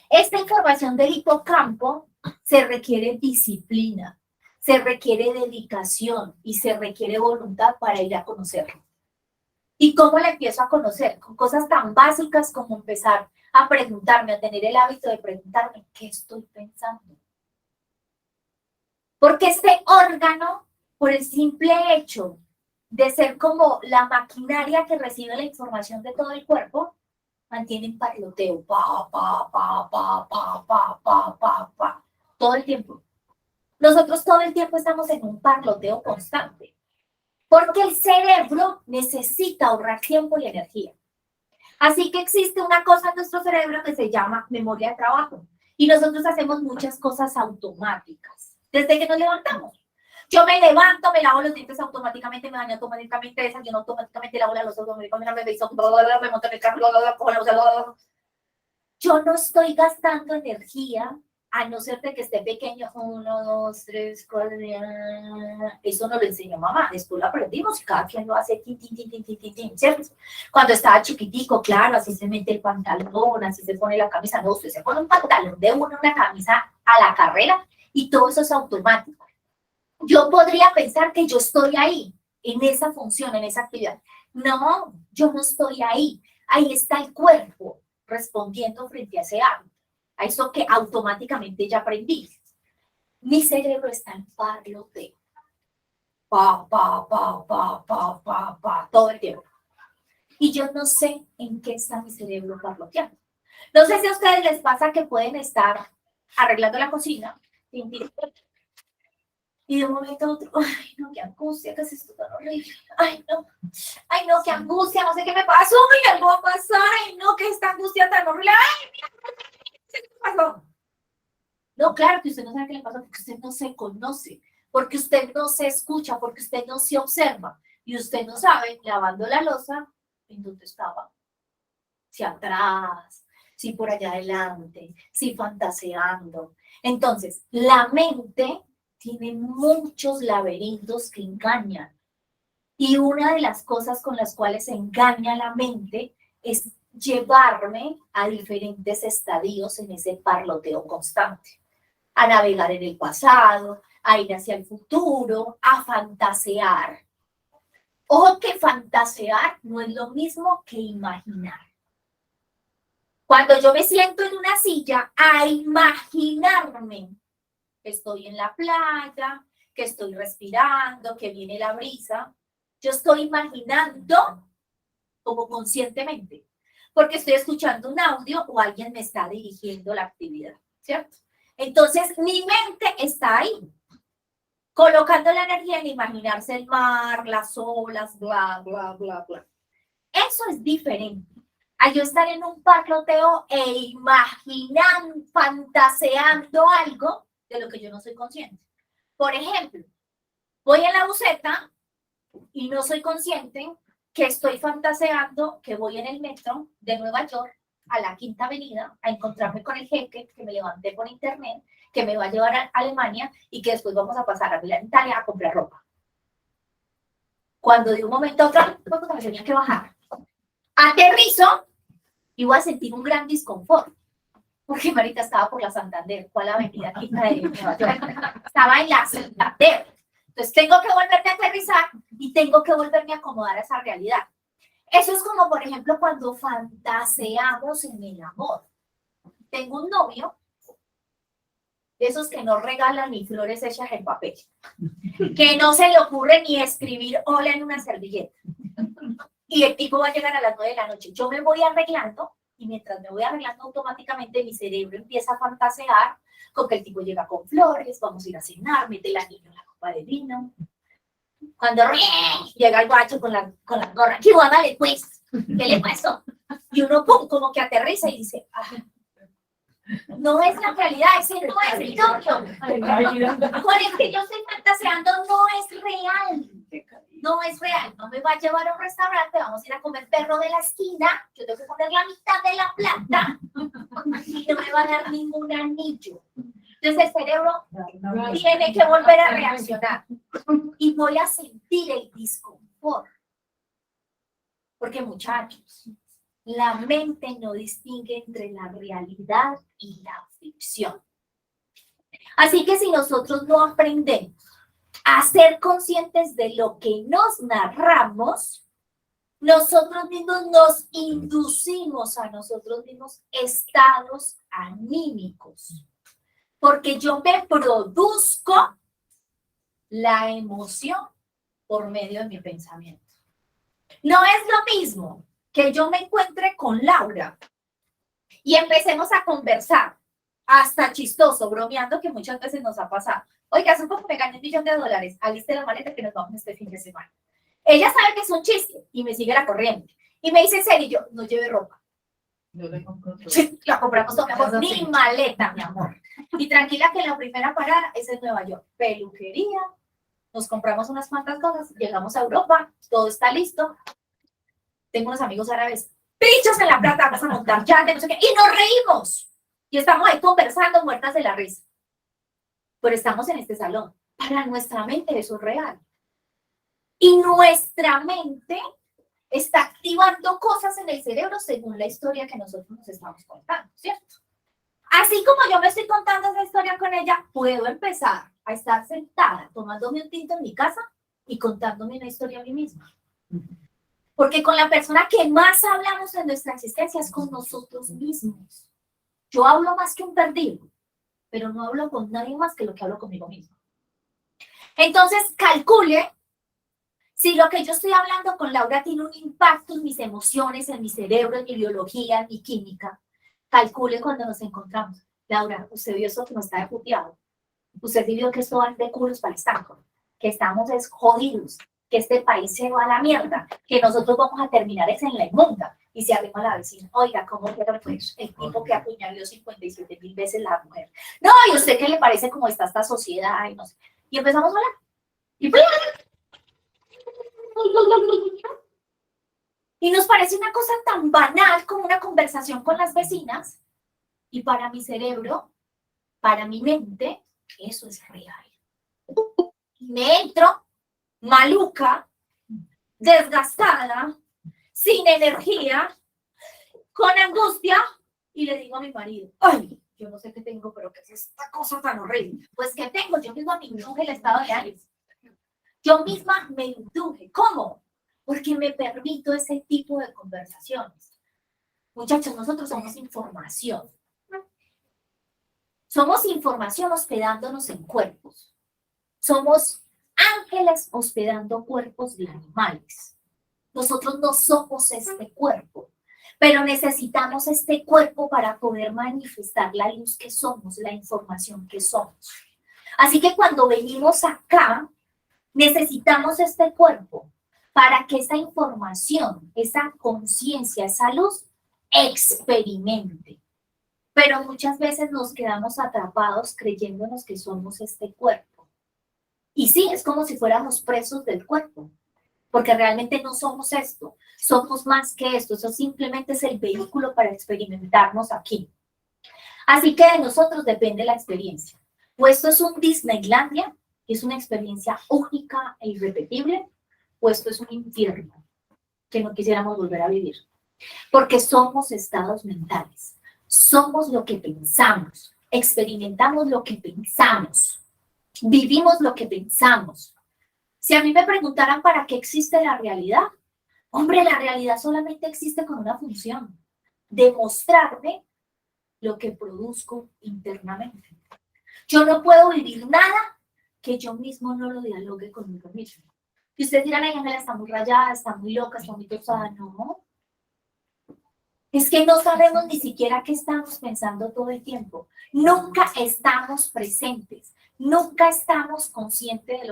Esta información del hipocampo se requiere disciplina, se requiere dedicación y se requiere voluntad para ir a conocerlo. ¿Y cómo la empiezo a conocer? Con cosas tan básicas como empezar a preguntarme, a tener el hábito de preguntarme qué estoy pensando. Porque este órgano, por el simple hecho de ser como la maquinaria que recibe la información de todo el cuerpo, mantiene un parloteo, todo el tiempo. Nosotros todo el tiempo estamos en un parloteo constante. Porque el cerebro necesita ahorrar tiempo y energía. Así que existe una cosa en nuestro cerebro que se llama memoria de trabajo. Y nosotros hacemos muchas cosas automáticas. Desde que nos levantamos. Yo me levanto, me lavo los dientes automáticamente, me baño automáticamente, desayuno automáticamente, lavo los ojos, me monto en el carro. Yo no estoy gastando energía, a no ser de que esté pequeño, 1, 2, 3, 4, eso no lo enseñó mamá, después lo aprendimos y cada quien lo hace, ¿cierto? Cuando estaba chiquitico, claro, así se mete el pantalón, así se pone la camisa, no, usted se pone un pantalón de una camisa a la carrera y todo eso es automático. Yo podría pensar que yo estoy ahí, en esa función, en esa actividad. No, yo no estoy ahí, ahí está el cuerpo respondiendo frente a ese hábito. A eso que automáticamente ya aprendí. Mi cerebro está en parloteo. Todo el tiempo. Y yo no sé en qué está mi cerebro parloteando. No sé si a ustedes les pasa que pueden estar arreglando la cocina Y de un momento a otro, ay, no, qué angustia, ¿qué es esto tan horrible? Ay, no, qué angustia, no sé qué me pasó, y algo va a pasar, ay, no, qué esta angustia tan horrible, ay, mira, ¿qué pasó? No, claro que usted no sabe qué le pasó, porque usted no se conoce, porque usted no se escucha, porque usted no se observa, y usted no sabe, lavando la loza, en dónde estaba, si atrás, si por allá adelante, si fantaseando. Entonces, la mente tiene muchos laberintos que engañan. Y una de las cosas con las cuales engaña la mente es llevarme a diferentes estadios en ese parloteo constante. A navegar en el pasado, a ir hacia el futuro, a fantasear. Ojo que fantasear no es lo mismo que imaginar. Cuando yo me siento en una silla a imaginarme que estoy en la playa, que estoy respirando, que viene la brisa, yo estoy imaginando como conscientemente, porque estoy escuchando un audio o alguien me está dirigiendo la actividad, ¿cierto? Entonces, mi mente está ahí, colocando la energía en imaginarse el mar, las olas, bla, bla, bla, bla. Eso es diferente a yo estar en un parloteo e imaginando, fantaseando algo de lo que yo no soy consciente. Por ejemplo, voy en la buseta y no soy consciente que estoy fantaseando que voy en el metro de Nueva York a la Quinta Avenida a encontrarme con el jeque que me levanté por internet, que me va a llevar a Alemania y que después vamos a pasar a Milán, Italia, a comprar ropa. Cuando de un momento a otro, me tenía que bajar. Aterrizo y voy a sentir un gran disconfort. Porque Marita estaba por la Santander, ¿cuál avenida Quinta de Nueva York? Estaba en la Santander. Entonces tengo que volverme a aterrizar y tengo que volverme a acomodar a esa realidad. Eso es como, por ejemplo, cuando fantaseamos en el amor. Tengo un novio, de esos que no regalan ni flores hechas en papel, que no se le ocurre ni escribir hola en una servilleta. Y el tipo va a llegar a las 9 de la noche. Yo me voy arreglando y mientras me voy arreglando automáticamente mi cerebro empieza a fantasear con que el tipo llega con flores, vamos a ir a cenar, mete la niña en la copa de vino. Cuando llega el guacho con la gorra, ¿qué dale pues? ¿Qué le pasó? Y uno pum, como que aterriza y dice, ah, no es la realidad, ese no es el novio. Con el que yo estoy fantaseando no es real. No es real, no me va a llevar a un restaurante, vamos a ir a comer perro de la esquina, yo tengo que poner la mitad de la plata y no me va a dar ningún anillo. Entonces el cerebro tiene que volver a reaccionar y voy a sentir el disconfort. Porque muchachos, la mente no distingue entre la realidad y la ficción. Así que si nosotros no aprendemos a ser conscientes de lo que nos narramos, nosotros mismos nos inducimos a nosotros mismos estados anímicos, porque yo me produzco la emoción por medio de mi pensamiento. No es lo mismo que yo me encuentre con Laura y empecemos a conversar, hasta chistoso, bromeando, que muchas veces nos ha pasado. Oiga, hace poco me gané $1.000.000, aliste la maleta que nos vamos este fin de semana. Ella sabe que es un chiste y me sigue la corriente. Y me dice, en serio, yo, no lleve ropa. Sí, la compramos toda, mi maleta, mi amor. Y tranquila que la primera parada es en Nueva York. Peluquería, nos compramos unas cuantas cosas, llegamos a Europa, todo está listo. Tengo unos amigos árabes, pinchos en la plata, vamos a montar ya, no sé qué, y nos reímos. Y estamos ahí conversando, muertas de la risa. Pero estamos en este salón. Para nuestra mente eso es real. Y nuestra mente está activando cosas en el cerebro según la historia que nosotros nos estamos contando, ¿cierto? Así como yo me estoy contando esa historia con ella, puedo empezar a estar sentada tomándome un tinto en mi casa y contándome una historia a mí misma. Porque con la persona que más hablamos en nuestra existencia es con nosotros mismos. Yo hablo más que un perdido, pero no hablo con nadie más que lo que hablo conmigo mismo. Entonces, calcule si lo que yo estoy hablando con Laura tiene un impacto en mis emociones, en mi cerebro, en mi biología, en mi química. Calcule cuando nos encontramos. Laura, ¿usted vio eso que no está puteado? Usted vio que esto va de culos para el estanco, que estamos jodidos, que este país se va a la mierda, que nosotros vamos a terminar es en la inmunda. Y se arrima la vecina, oiga, ¿cómo quiero pues el tipo que apuñaló 57.000 veces la mujer? No, ¿y a usted qué le parece cómo está esta sociedad? Y, no sé. Y empezamos a hablar. Y nos parece una cosa tan banal como una conversación con las vecinas. Y para mi cerebro, para mi mente, eso es real. Y me entro maluca, desgastada, sin energía, con angustia, y le digo a mi marido, ay, yo no sé qué tengo, pero ¿qué es esta cosa tan horrible? Pues ¿qué tengo? Yo misma me induje el estado de ánimo. Yo misma me induje. ¿Cómo? Porque me permito ese tipo de conversaciones. Muchachos, nosotros somos información. Somos información hospedándonos en cuerpos. Somos ángeles hospedando cuerpos de animales. Nosotros no somos este cuerpo, pero necesitamos este cuerpo para poder manifestar la luz que somos, la información que somos. Así que cuando venimos acá, necesitamos este cuerpo para que esa información, esa conciencia, esa luz, experimente. Pero muchas veces nos quedamos atrapados creyéndonos que somos este cuerpo. Y sí, es como si fuéramos presos del cuerpo. Porque realmente no somos esto, somos más que esto, eso simplemente es el vehículo para experimentarnos aquí. Así que de nosotros depende la experiencia. O esto es un Disneylandia, que es una experiencia única e irrepetible, o esto es un infierno que no quisiéramos volver a vivir. Porque somos estados mentales, somos lo que pensamos, experimentamos lo que pensamos, vivimos lo que pensamos. Si a mí me preguntaran para qué existe la realidad, hombre, la realidad solamente existe con una función, demostrarme lo que produzco internamente. Yo no puedo vivir nada que yo mismo no lo dialogue conmigo mismo. Y ustedes dirán, ay, Ángela está muy rayada, está muy loca, está muy tosada. No. Es que no sabemos ni siquiera qué estamos pensando todo el tiempo. Nunca estamos presentes. Nunca estamos conscientes de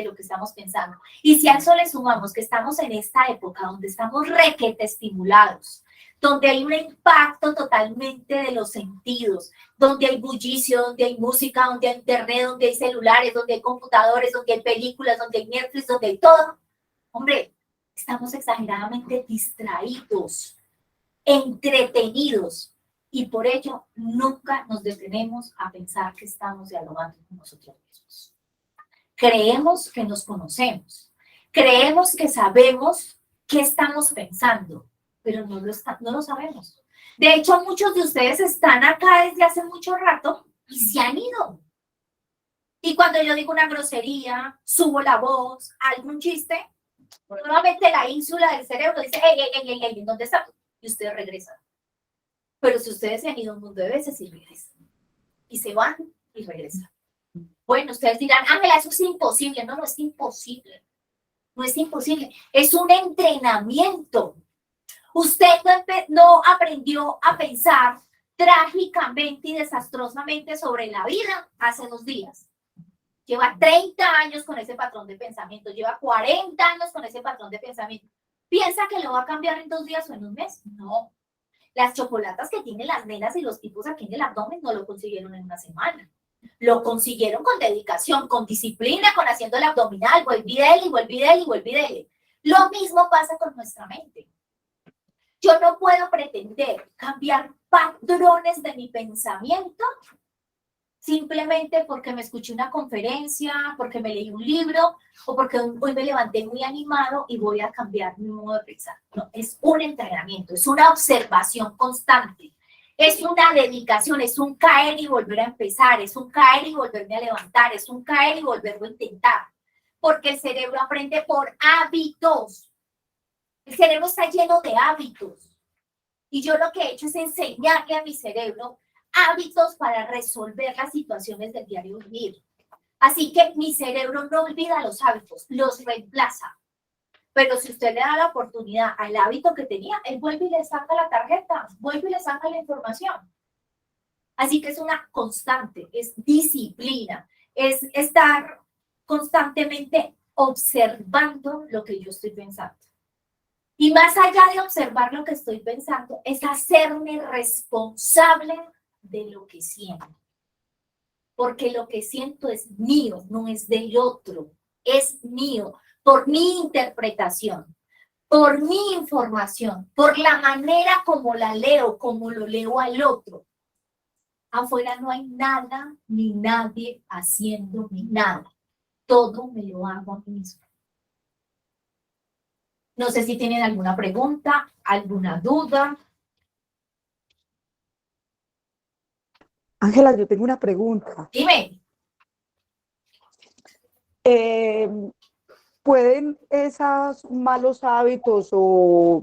lo que estamos pensando. Y si a eso le sumamos que estamos en esta época donde estamos requete estimulados, donde hay un impacto totalmente de los sentidos, donde hay bullicio, donde hay música, donde hay internet, donde hay celulares, donde hay computadores, donde hay películas, donde hay Netflix, donde hay todo. Hombre, estamos exageradamente distraídos, entretenidos. Y por ello, nunca nos detenemos a pensar que estamos dialogando con nosotros mismos. Creemos que nos conocemos. Creemos que sabemos qué estamos pensando, pero no lo sabemos. De hecho, muchos de ustedes están acá desde hace mucho rato y se han ido. Y cuando yo digo una grosería, subo la voz, algún chiste, nuevamente la ínsula del cerebro dice, ey, ¿dónde está? Y ustedes regresan. Pero si ustedes se han ido un mundo de veces y regresan. Y se van y regresan. Bueno, ustedes dirán, Ángela, eso es imposible. No, no es imposible. No es imposible. Es un entrenamiento. Usted no aprendió a pensar trágicamente y desastrosamente sobre la vida hace 2 días. Lleva 30 años con ese patrón de pensamiento. Lleva 40 años con ese patrón de pensamiento. ¿Piensa que lo va a cambiar en 2 días o en un mes? No. Las chocolatas que tienen las nenas y los tipos aquí en el abdomen no lo consiguieron en una semana. Lo consiguieron con dedicación, con disciplina, con haciendo el abdominal, vuelve y dele. Lo mismo pasa con nuestra mente. Yo no puedo pretender cambiar patrones de mi pensamiento simplemente porque me escuché una conferencia, porque me leí un libro o porque hoy me levanté muy animado y voy a cambiar mi modo de pensar. No, es un entrenamiento, es una observación constante, es una dedicación, es un caer y volver a empezar, es un caer y volverme a levantar, es un caer y volverlo a intentar, porque el cerebro aprende por hábitos. El cerebro está lleno de hábitos y yo lo que he hecho es enseñarle a mi cerebro hábitos para resolver las situaciones del diario vivir. Así que mi cerebro no olvida los hábitos, los reemplaza. Pero si usted le da la oportunidad al hábito que tenía, él vuelve y le saca la tarjeta, vuelve y le saca la información. Así que es una constante, es disciplina, es estar constantemente observando lo que yo estoy pensando. Y más allá de observar lo que estoy pensando, es hacerme responsable de lo que siento. Porque lo que siento es mío, no es del otro, es mío, por mi interpretación, por mi información, por la manera como la leo, como lo leo al otro. Afuera no hay nada ni nadie haciendo ni nada. Todo me lo hago a mí mismo. No sé si tienen alguna pregunta, alguna duda. Ángela, yo tengo una pregunta. Dime. ¿Pueden esos malos hábitos o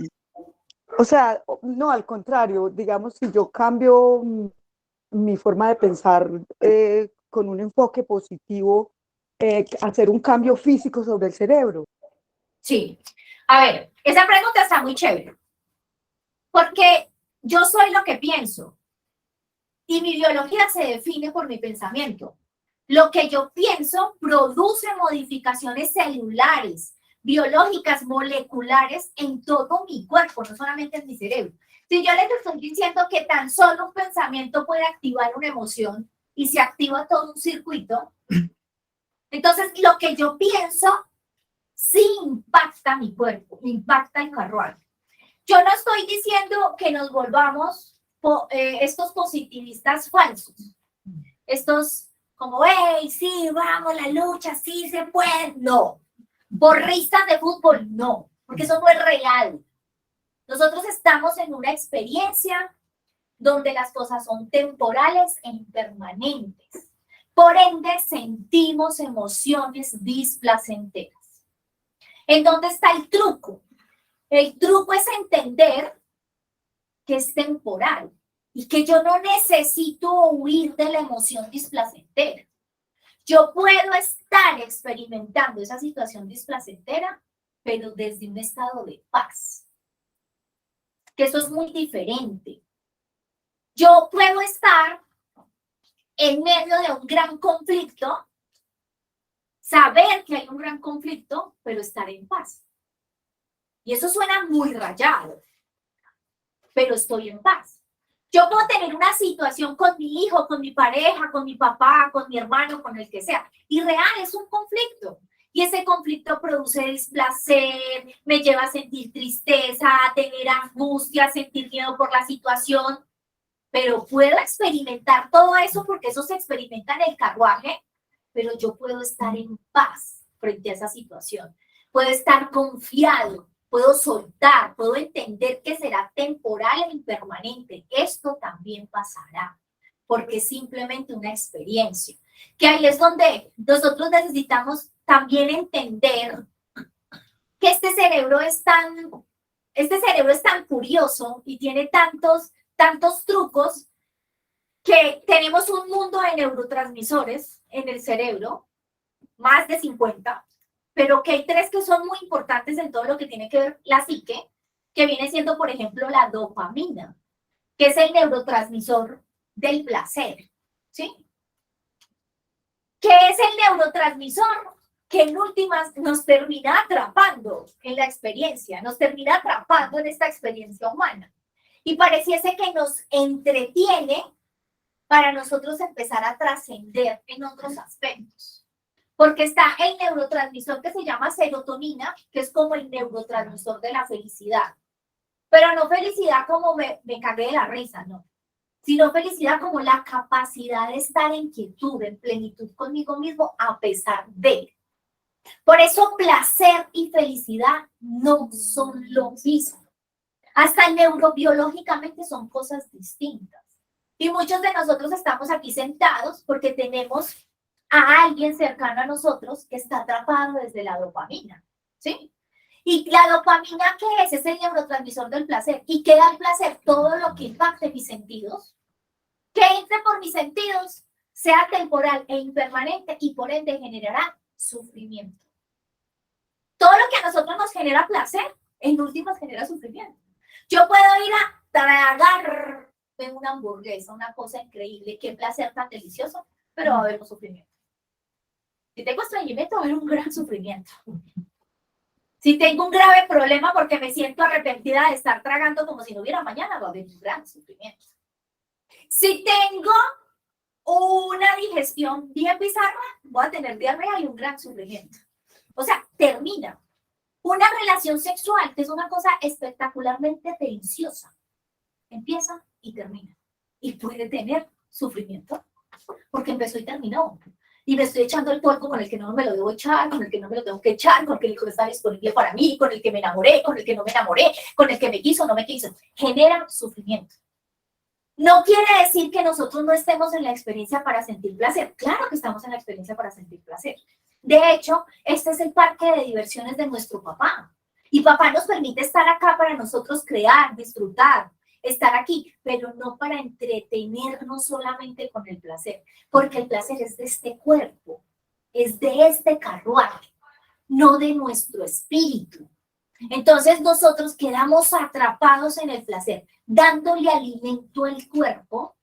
sea, no, al contrario, digamos, si yo cambio mi forma de pensar con un enfoque positivo, hacer un cambio físico sobre el cerebro? Sí. A ver, esa pregunta está muy chévere. Porque yo soy lo que pienso. Y mi biología se define por mi pensamiento. Lo que yo pienso produce modificaciones celulares, biológicas, moleculares en todo mi cuerpo, no solamente en mi cerebro. Si yo les estoy diciendo que tan solo un pensamiento puede activar una emoción y se activa todo un circuito, entonces lo que yo pienso sí impacta mi cuerpo, impacta el carruaje. Yo no estoy diciendo que nos volvamos estos positivistas falsos, estos como, hey, sí, vamos, la lucha, sí se puede. No. Porristas de fútbol, no, porque eso no es real. Nosotros estamos en una experiencia donde las cosas son temporales e impermanentes. Por ende, sentimos emociones displacenteras. ¿En dónde está el truco? El truco es entender que es temporal y que yo no necesito huir de la emoción displacentera. Yo puedo estar experimentando esa situación displacentera, pero desde un estado de paz. Que eso es muy diferente. Yo puedo estar en medio de un gran conflicto, saber que hay un gran conflicto, pero estar en paz. Y eso suena muy rayado, pero estoy en paz. Yo puedo tener una situación con mi hijo, con mi pareja, con mi papá, con mi hermano, con el que sea. Y real, es un conflicto. Y ese conflicto produce displacer, me lleva a sentir tristeza, a tener angustia, a sentir miedo por la situación. Pero puedo experimentar todo eso porque eso se experimenta en el carruaje, pero yo puedo estar en paz frente a esa situación. Puedo estar confiado. Puedo soltar, puedo entender que será temporal e impermanente. Esto también pasará, porque es simplemente una experiencia. Que ahí es donde nosotros necesitamos también entender que este cerebro es tan curioso y tiene tantos trucos que tenemos un mundo de neurotransmisores en el cerebro, más de 50, pero que hay 3 que son muy importantes en todo lo que tiene que ver la psique, que viene siendo, por ejemplo, la dopamina, que es el neurotransmisor del placer, ¿sí? ¿Qué es el neurotransmisor? Que en últimas nos termina atrapando en la experiencia, nos termina atrapando en esta experiencia humana. Y pareciese que nos entretiene para nosotros empezar a trascender en otros aspectos. Porque está el neurotransmisor que se llama serotonina, que es como el neurotransmisor de la felicidad. Pero no felicidad como me cagué de la risa, no. Sino felicidad como la capacidad de estar en quietud, en plenitud conmigo mismo, a pesar de. Por eso placer y felicidad no son lo mismo. Hasta neurobiológicamente son cosas distintas. Y muchos de nosotros estamos aquí sentados porque tenemos a alguien cercano a nosotros que está atrapado desde la dopamina, ¿sí? Y la dopamina, ¿qué es? Es el neurotransmisor del placer. ¿Y qué da el placer? Todo lo que impacte mis sentidos, que entre por mis sentidos, sea temporal e impermanente y por ende generará sufrimiento. Todo lo que a nosotros nos genera placer, en últimas genera sufrimiento. Yo puedo ir a tragarme una hamburguesa, una cosa increíble, qué placer tan delicioso, pero va a haber un sufrimiento. Si tengo estreñimiento, va a haber un gran sufrimiento. Si tengo un grave problema porque me siento arrepentida de estar tragando como si no hubiera mañana, va a haber un gran sufrimiento. Si tengo una digestión bien bizarra, voy a tener diarrea y un gran sufrimiento. O sea, termina. Una relación sexual, que es una cosa espectacularmente deliciosa, empieza y termina. Y puede tener sufrimiento, porque empezó y terminó. Y me estoy echando el polvo con el que no me lo debo echar, con el que no me lo tengo que echar, con el que no está disponible para mí, con el que me enamoré, con el que no me enamoré, con el que me quiso o no me quiso. Genera sufrimiento. No quiere decir que nosotros no estemos en la experiencia para sentir placer. Claro que estamos en la experiencia para sentir placer. De hecho, este es el parque de diversiones de nuestro papá. Y papá nos permite estar acá para nosotros crear, disfrutar, estar aquí, pero no para entretenernos solamente con el placer, porque el placer es de este cuerpo, es de este carruaje, no de nuestro espíritu. Entonces nosotros quedamos atrapados en el placer, dándole alimento al cuerpo,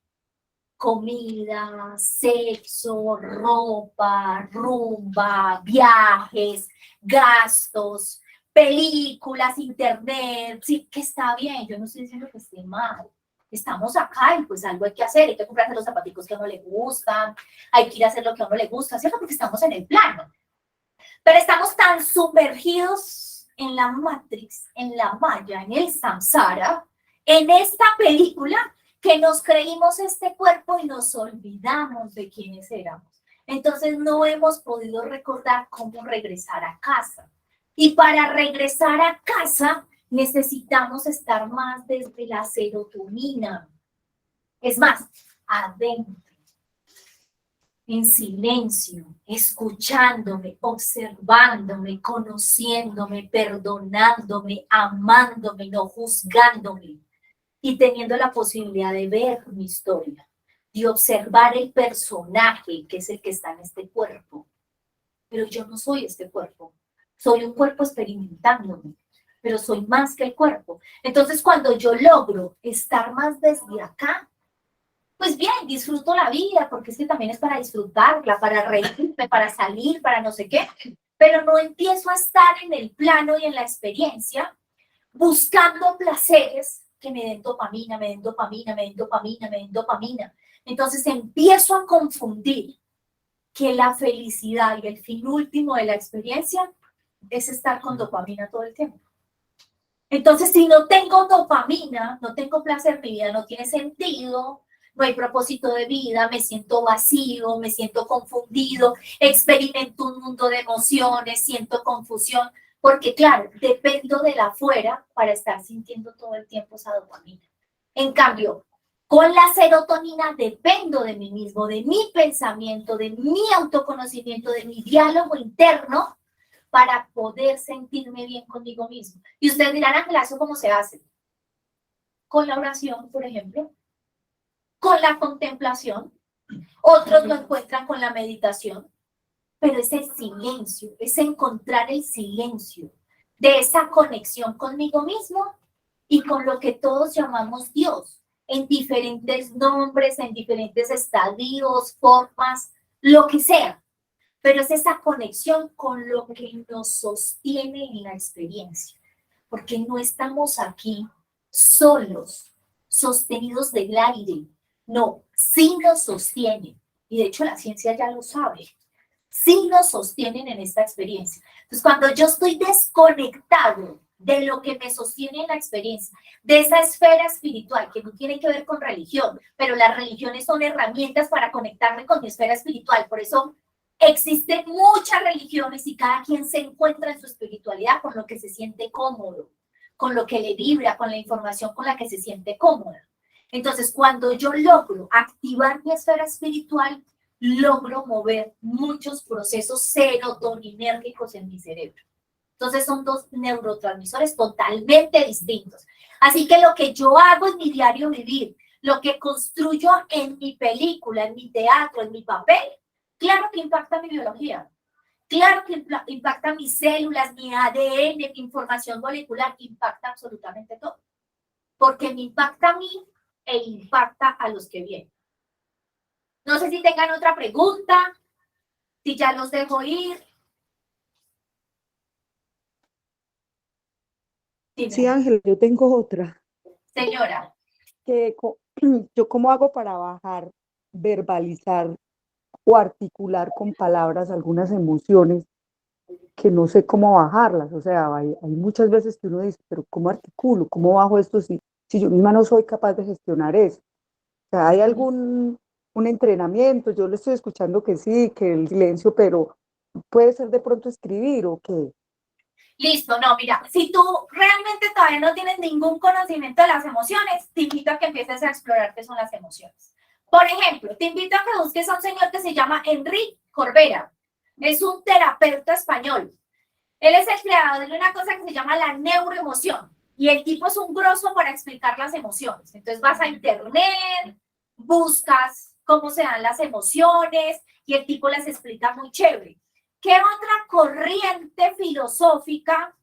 comida, sexo, ropa, rumba, viajes, gastos, películas, internet, sí, que está bien, yo no estoy diciendo que esté mal. Estamos acá y pues algo hay que hacer, hay que comprarse los zapaticos que a uno le gustan, hay que ir a hacer lo que a uno le gusta, ¿cierto? Porque estamos en el plano. Pero estamos tan sumergidos en la Matrix, en la Maya, en el Samsara, en esta película, que nos creímos este cuerpo y nos olvidamos de quiénes éramos. Entonces no hemos podido recordar cómo regresar a casa. Y para regresar a casa necesitamos estar más desde la serotonina. Es más, adentro, en silencio, escuchándome, observándome, conociéndome, perdonándome, amándome, no juzgándome y teniendo la posibilidad de ver mi historia, de observar el personaje que es el que está en este cuerpo. Pero yo no soy este cuerpo. Soy un cuerpo experimentándome, pero soy más que el cuerpo. Entonces, cuando yo logro estar más desde acá, pues bien, disfruto la vida, porque es que también es para disfrutarla, para reírme, para salir, para no sé qué, pero no empiezo a estar en el plano y en la experiencia buscando placeres que me den dopamina, me den dopamina, me den dopamina, me den dopamina. Entonces empiezo a confundir que la felicidad y el fin último de la experiencia es estar con dopamina todo el tiempo. Entonces, si no tengo dopamina, no tengo placer, mi vida no tiene sentido, no hay propósito de vida, me siento vacío, me siento confundido, experimento un mundo de emociones, siento confusión, porque claro, dependo de la afuera para estar sintiendo todo el tiempo esa dopamina. En cambio, con la serotonina dependo de mí mismo, de mi pensamiento, de mi autoconocimiento, de mi diálogo interno, para poder sentirme bien conmigo mismo. Y ustedes dirán, Ángela, ¿eso cómo se hace? Con la oración, por ejemplo, con la contemplación, otros lo encuentran con la meditación, pero es el silencio, es encontrar el silencio de esa conexión conmigo mismo y con lo que todos llamamos Dios, en diferentes nombres, en diferentes estadios, formas, lo que sea. Pero es esa conexión con lo que nos sostiene en la experiencia, porque no estamos aquí solos, sostenidos del aire. No, sí nos sostienen, y de hecho la ciencia ya lo sabe, sí nos sostienen en esta experiencia. Entonces, cuando yo estoy desconectado de lo que me sostiene en la experiencia, de esa esfera espiritual que no tiene que ver con religión, pero las religiones son herramientas para conectarme con mi esfera espiritual, por eso existen muchas religiones y cada quien se encuentra en su espiritualidad con lo que se siente cómodo, con lo que le vibra, con la información con la que se siente cómoda. Entonces, cuando yo logro activar mi esfera espiritual, logro mover muchos procesos serotoninérgicos en mi cerebro. Entonces, son dos neurotransmisores totalmente distintos. Así que lo que yo hago en mi diario vivir, lo que construyo en mi película, en mi teatro, en mi papel, claro que impacta mi biología, claro que impacta mis células, mi ADN, mi información molecular, impacta absolutamente todo, porque me impacta a mí e impacta a los que vienen. No sé si tengan otra pregunta, Si ya los dejo ir. Dime, Sí, Ángel, yo tengo otra. señora. Yo cómo hago para bajar, verbalizar o articular con palabras algunas emociones que no sé cómo bajarlas. O sea, hay muchas veces que uno dice, pero ¿cómo articulo? ¿Cómo bajo esto si yo misma no soy capaz de gestionar eso? O sea, ¿hay algún un entrenamiento? Yo le estoy escuchando que sí, que el silencio, pero puede ser de pronto escribir o qué. Listo, no, mira, si tú realmente todavía no tienes ningún conocimiento de las emociones, te invito a que empieces a explorar qué son las emociones. Por ejemplo, te invito a que busques a un señor que se llama Enrique Corbera. Es un terapeuta español. Él es el creador de una cosa que se llama la neuroemoción. Y el tipo es un grosso para explicar las emociones. Entonces vas a internet, buscas cómo se dan las emociones y el tipo las explica muy chévere. ¿Qué otra corriente filosófica,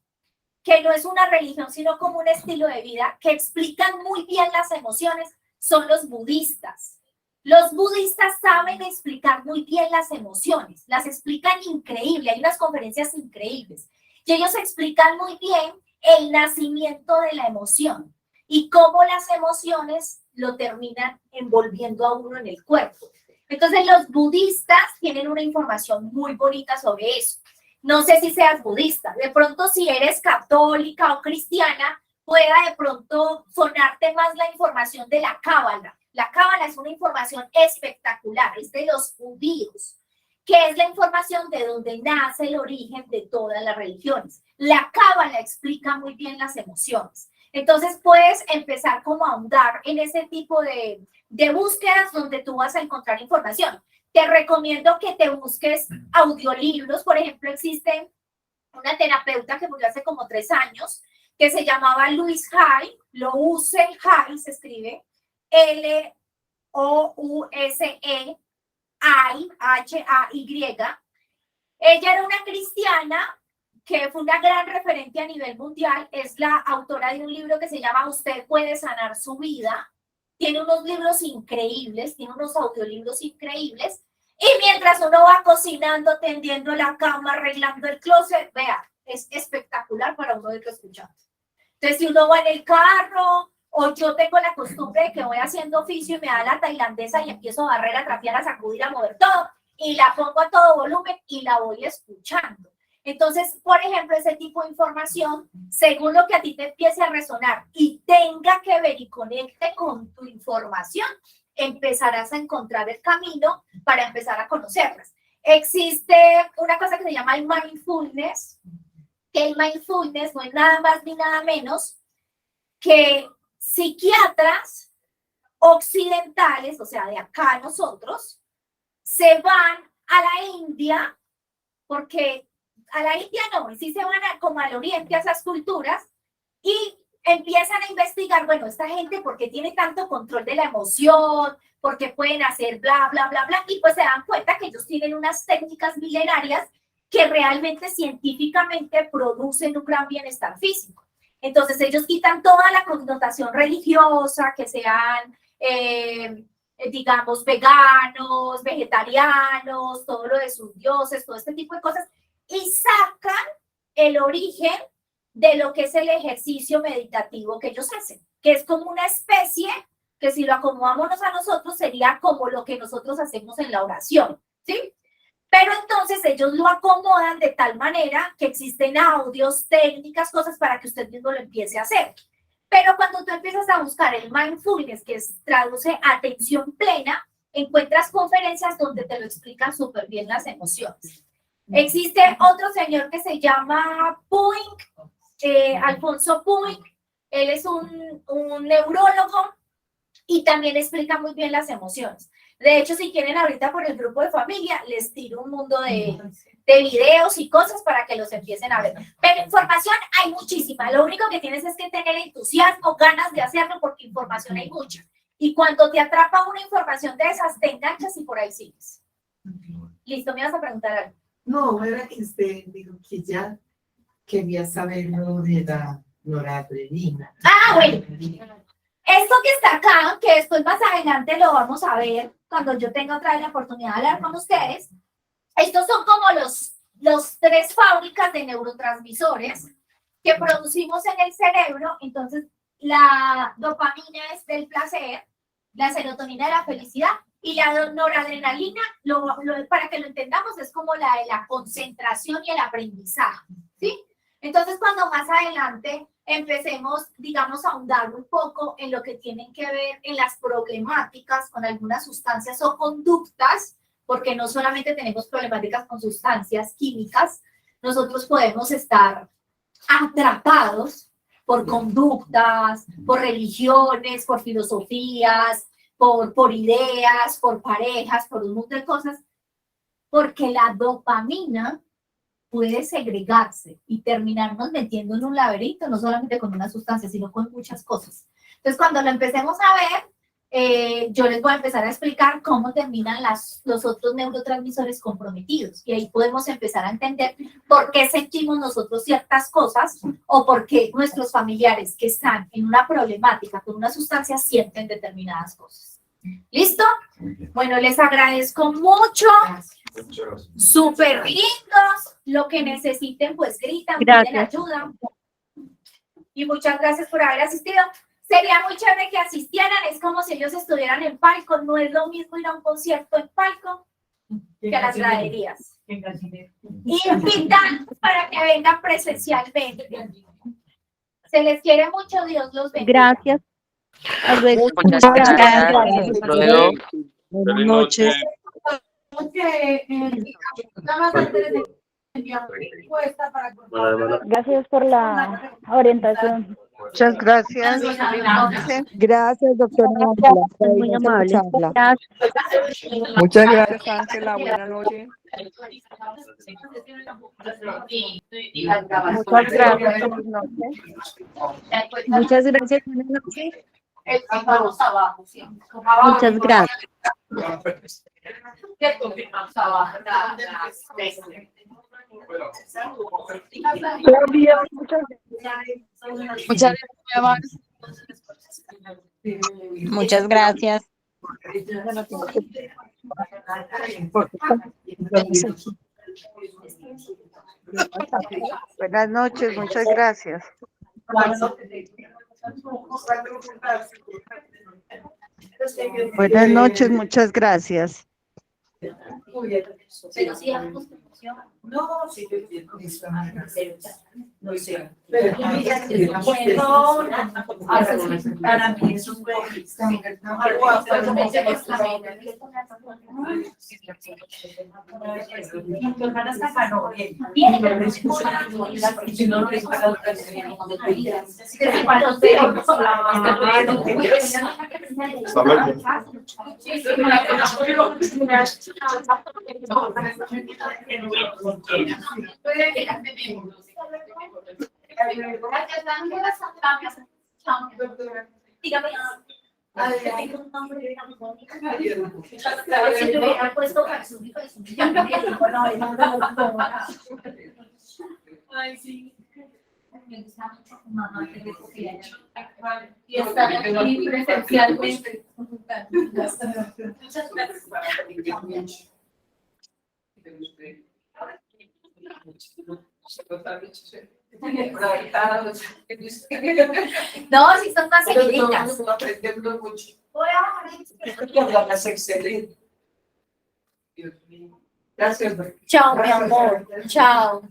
que no es una religión, sino como un estilo de vida, que explican muy bien las emociones, son los budistas? Los budistas saben explicar muy bien las emociones, las explican increíble, hay unas conferencias increíbles. Y ellos explican muy bien el nacimiento de la emoción y cómo las emociones lo terminan envolviendo a uno en el cuerpo. Entonces los budistas tienen una información muy bonita sobre eso. No sé si seas budista, de pronto si eres católica o cristiana, pueda de pronto sonarte más la información de la cábala. La cábala es una información espectacular, es de los judíos, que es la información de donde nace el origen de todas las religiones. La cábala explica muy bien las emociones. Entonces puedes empezar como a ahondar en ese tipo de búsquedas donde tú vas a encontrar información. Te recomiendo que te busques audiolibros. Por ejemplo, existe una terapeuta que murió hace como 3 años que se llamaba Louise Hay, Hay, se escribe Louse, Hay. Ella era una cristiana que fue una gran referente a nivel mundial. Es la autora de un libro que se llama Usted puede sanar su vida. Tiene unos libros increíbles, tiene unos audiolibros increíbles. Y mientras uno va cocinando, tendiendo la cama, arreglando el closet, vea, es espectacular para uno irlo escuchando. Entonces, si uno va en el carro, o yo tengo la costumbre de que voy haciendo oficio y me da la tailandesa y empiezo a barrer, a trapear, a sacudir, a mover todo, y la pongo a todo volumen y la voy escuchando. Entonces, por ejemplo, ese tipo de información, según lo que a ti te empiece a resonar y tenga que ver y conecte con tu información, empezarás a encontrar el camino para empezar a conocerlas. Existe una cosa que se llama el mindfulness, que el mindfulness no es nada más ni nada menos que psiquiatras occidentales, o sea, de acá nosotros, se van a la India, porque a la India no, sí se van como al oriente, a esas culturas, y empiezan a investigar, bueno, esta gente, ¿por qué tiene tanto control de la emoción? ¿Por qué pueden hacer bla, bla, bla, bla? Y pues se dan cuenta que ellos tienen unas técnicas milenarias que realmente científicamente producen un gran bienestar físico. Entonces ellos quitan toda la connotación religiosa, que sean, digamos, veganos, vegetarianos, todo lo de sus dioses, todo este tipo de cosas, y sacan el origen de lo que es el ejercicio meditativo que ellos hacen, que es como una especie que si lo acomodamos a nosotros sería como lo que nosotros hacemos en la oración, ¿sí? Pero entonces ellos lo acomodan de tal manera que existen audios, técnicas, cosas para que usted mismo lo empiece a hacer. Pero cuando tú empiezas a buscar el mindfulness, que traduce atención plena, encuentras conferencias donde te lo explican súper bien las emociones. Existe otro señor que se llama Puig, Alfonso Puig. Él es un neurólogo y también explica muy bien las emociones. De hecho, si quieren ahorita por el grupo de familia, les tiro un mundo de videos y cosas para que los empiecen a ver. Pero información hay muchísima. Lo único que tienes es que tener entusiasmo, ganas de hacerlo, porque información hay mucha. Y cuando te atrapa una información de esas, te enganchas y por ahí sigues. Listo, ¿me vas a preguntar algo? No, era que usted dijo que ya quería saber lo de la noradrenalina. Ah, bueno. Esto que está acá, que después más adelante lo vamos a ver, cuando yo tenga otra vez la oportunidad de hablar con ustedes, Estos son como los tres fábricas de neurotransmisores que producimos en el cerebro. Entonces, la dopamina es del placer, la serotonina de la felicidad y la noradrenalina, para que lo entendamos, es como la de la concentración y el aprendizaje, ¿sí? Entonces, cuando más adelante empecemos, digamos, a ahondar un poco en lo que tienen que ver en las problemáticas con algunas sustancias o conductas, porque no solamente tenemos problemáticas con sustancias químicas, nosotros podemos estar atrapados por conductas, por religiones, por filosofías, por ideas, por parejas, por un montón de cosas, porque la dopamina puede segregarse y terminarnos metiendo en un laberinto, no solamente con una sustancia, sino con muchas cosas. Entonces, cuando lo empecemos a ver, yo les voy a empezar a explicar cómo terminan los otros neurotransmisores comprometidos. Y ahí podemos empezar a entender por qué sentimos nosotros ciertas cosas o por qué nuestros familiares que están en una problemática con una sustancia sienten determinadas cosas. ¿Listo? Bueno, les agradezco mucho. Súper lindos. Lo que necesiten, pues gritan, piden ayuda. Y muchas gracias por haber asistido. Sería muy chévere que asistieran, es como si ellos estuvieran en palco, no es lo mismo ir a un concierto en palco que a las graderías. Y invitan para que vengan presencialmente. Se les quiere mucho, Dios los bendiga. Gracias. Hasta luego. Muchas gracias. Hasta luego. Buenas noches. Gracias por la orientación. Muchas gracias. Gracias, doctora. Muy amable. Gracias. Muchas gracias, Ángela. Buenas noches. Muchas gracias. Muchas gracias. Buenas noches. Vamos abajo, sí. Muchas gracias. Muchas gracias. Buenas noches, muchas gracias. Buenas noches, muchas gracias. Pero sí, hagamos promoción. No, sí, no sé. Para mí es un buen. Dígame. Tengo un nombre de una mónica. Si te hubiera puesto Jesús, ay, sí. Me gusta mucho tu mamá, te dejo que ella. Y estar aquí presencialmente. Muchas gracias. No, si son más seguiditas. Excelente. Gracias. Chao, mi amor. Chao.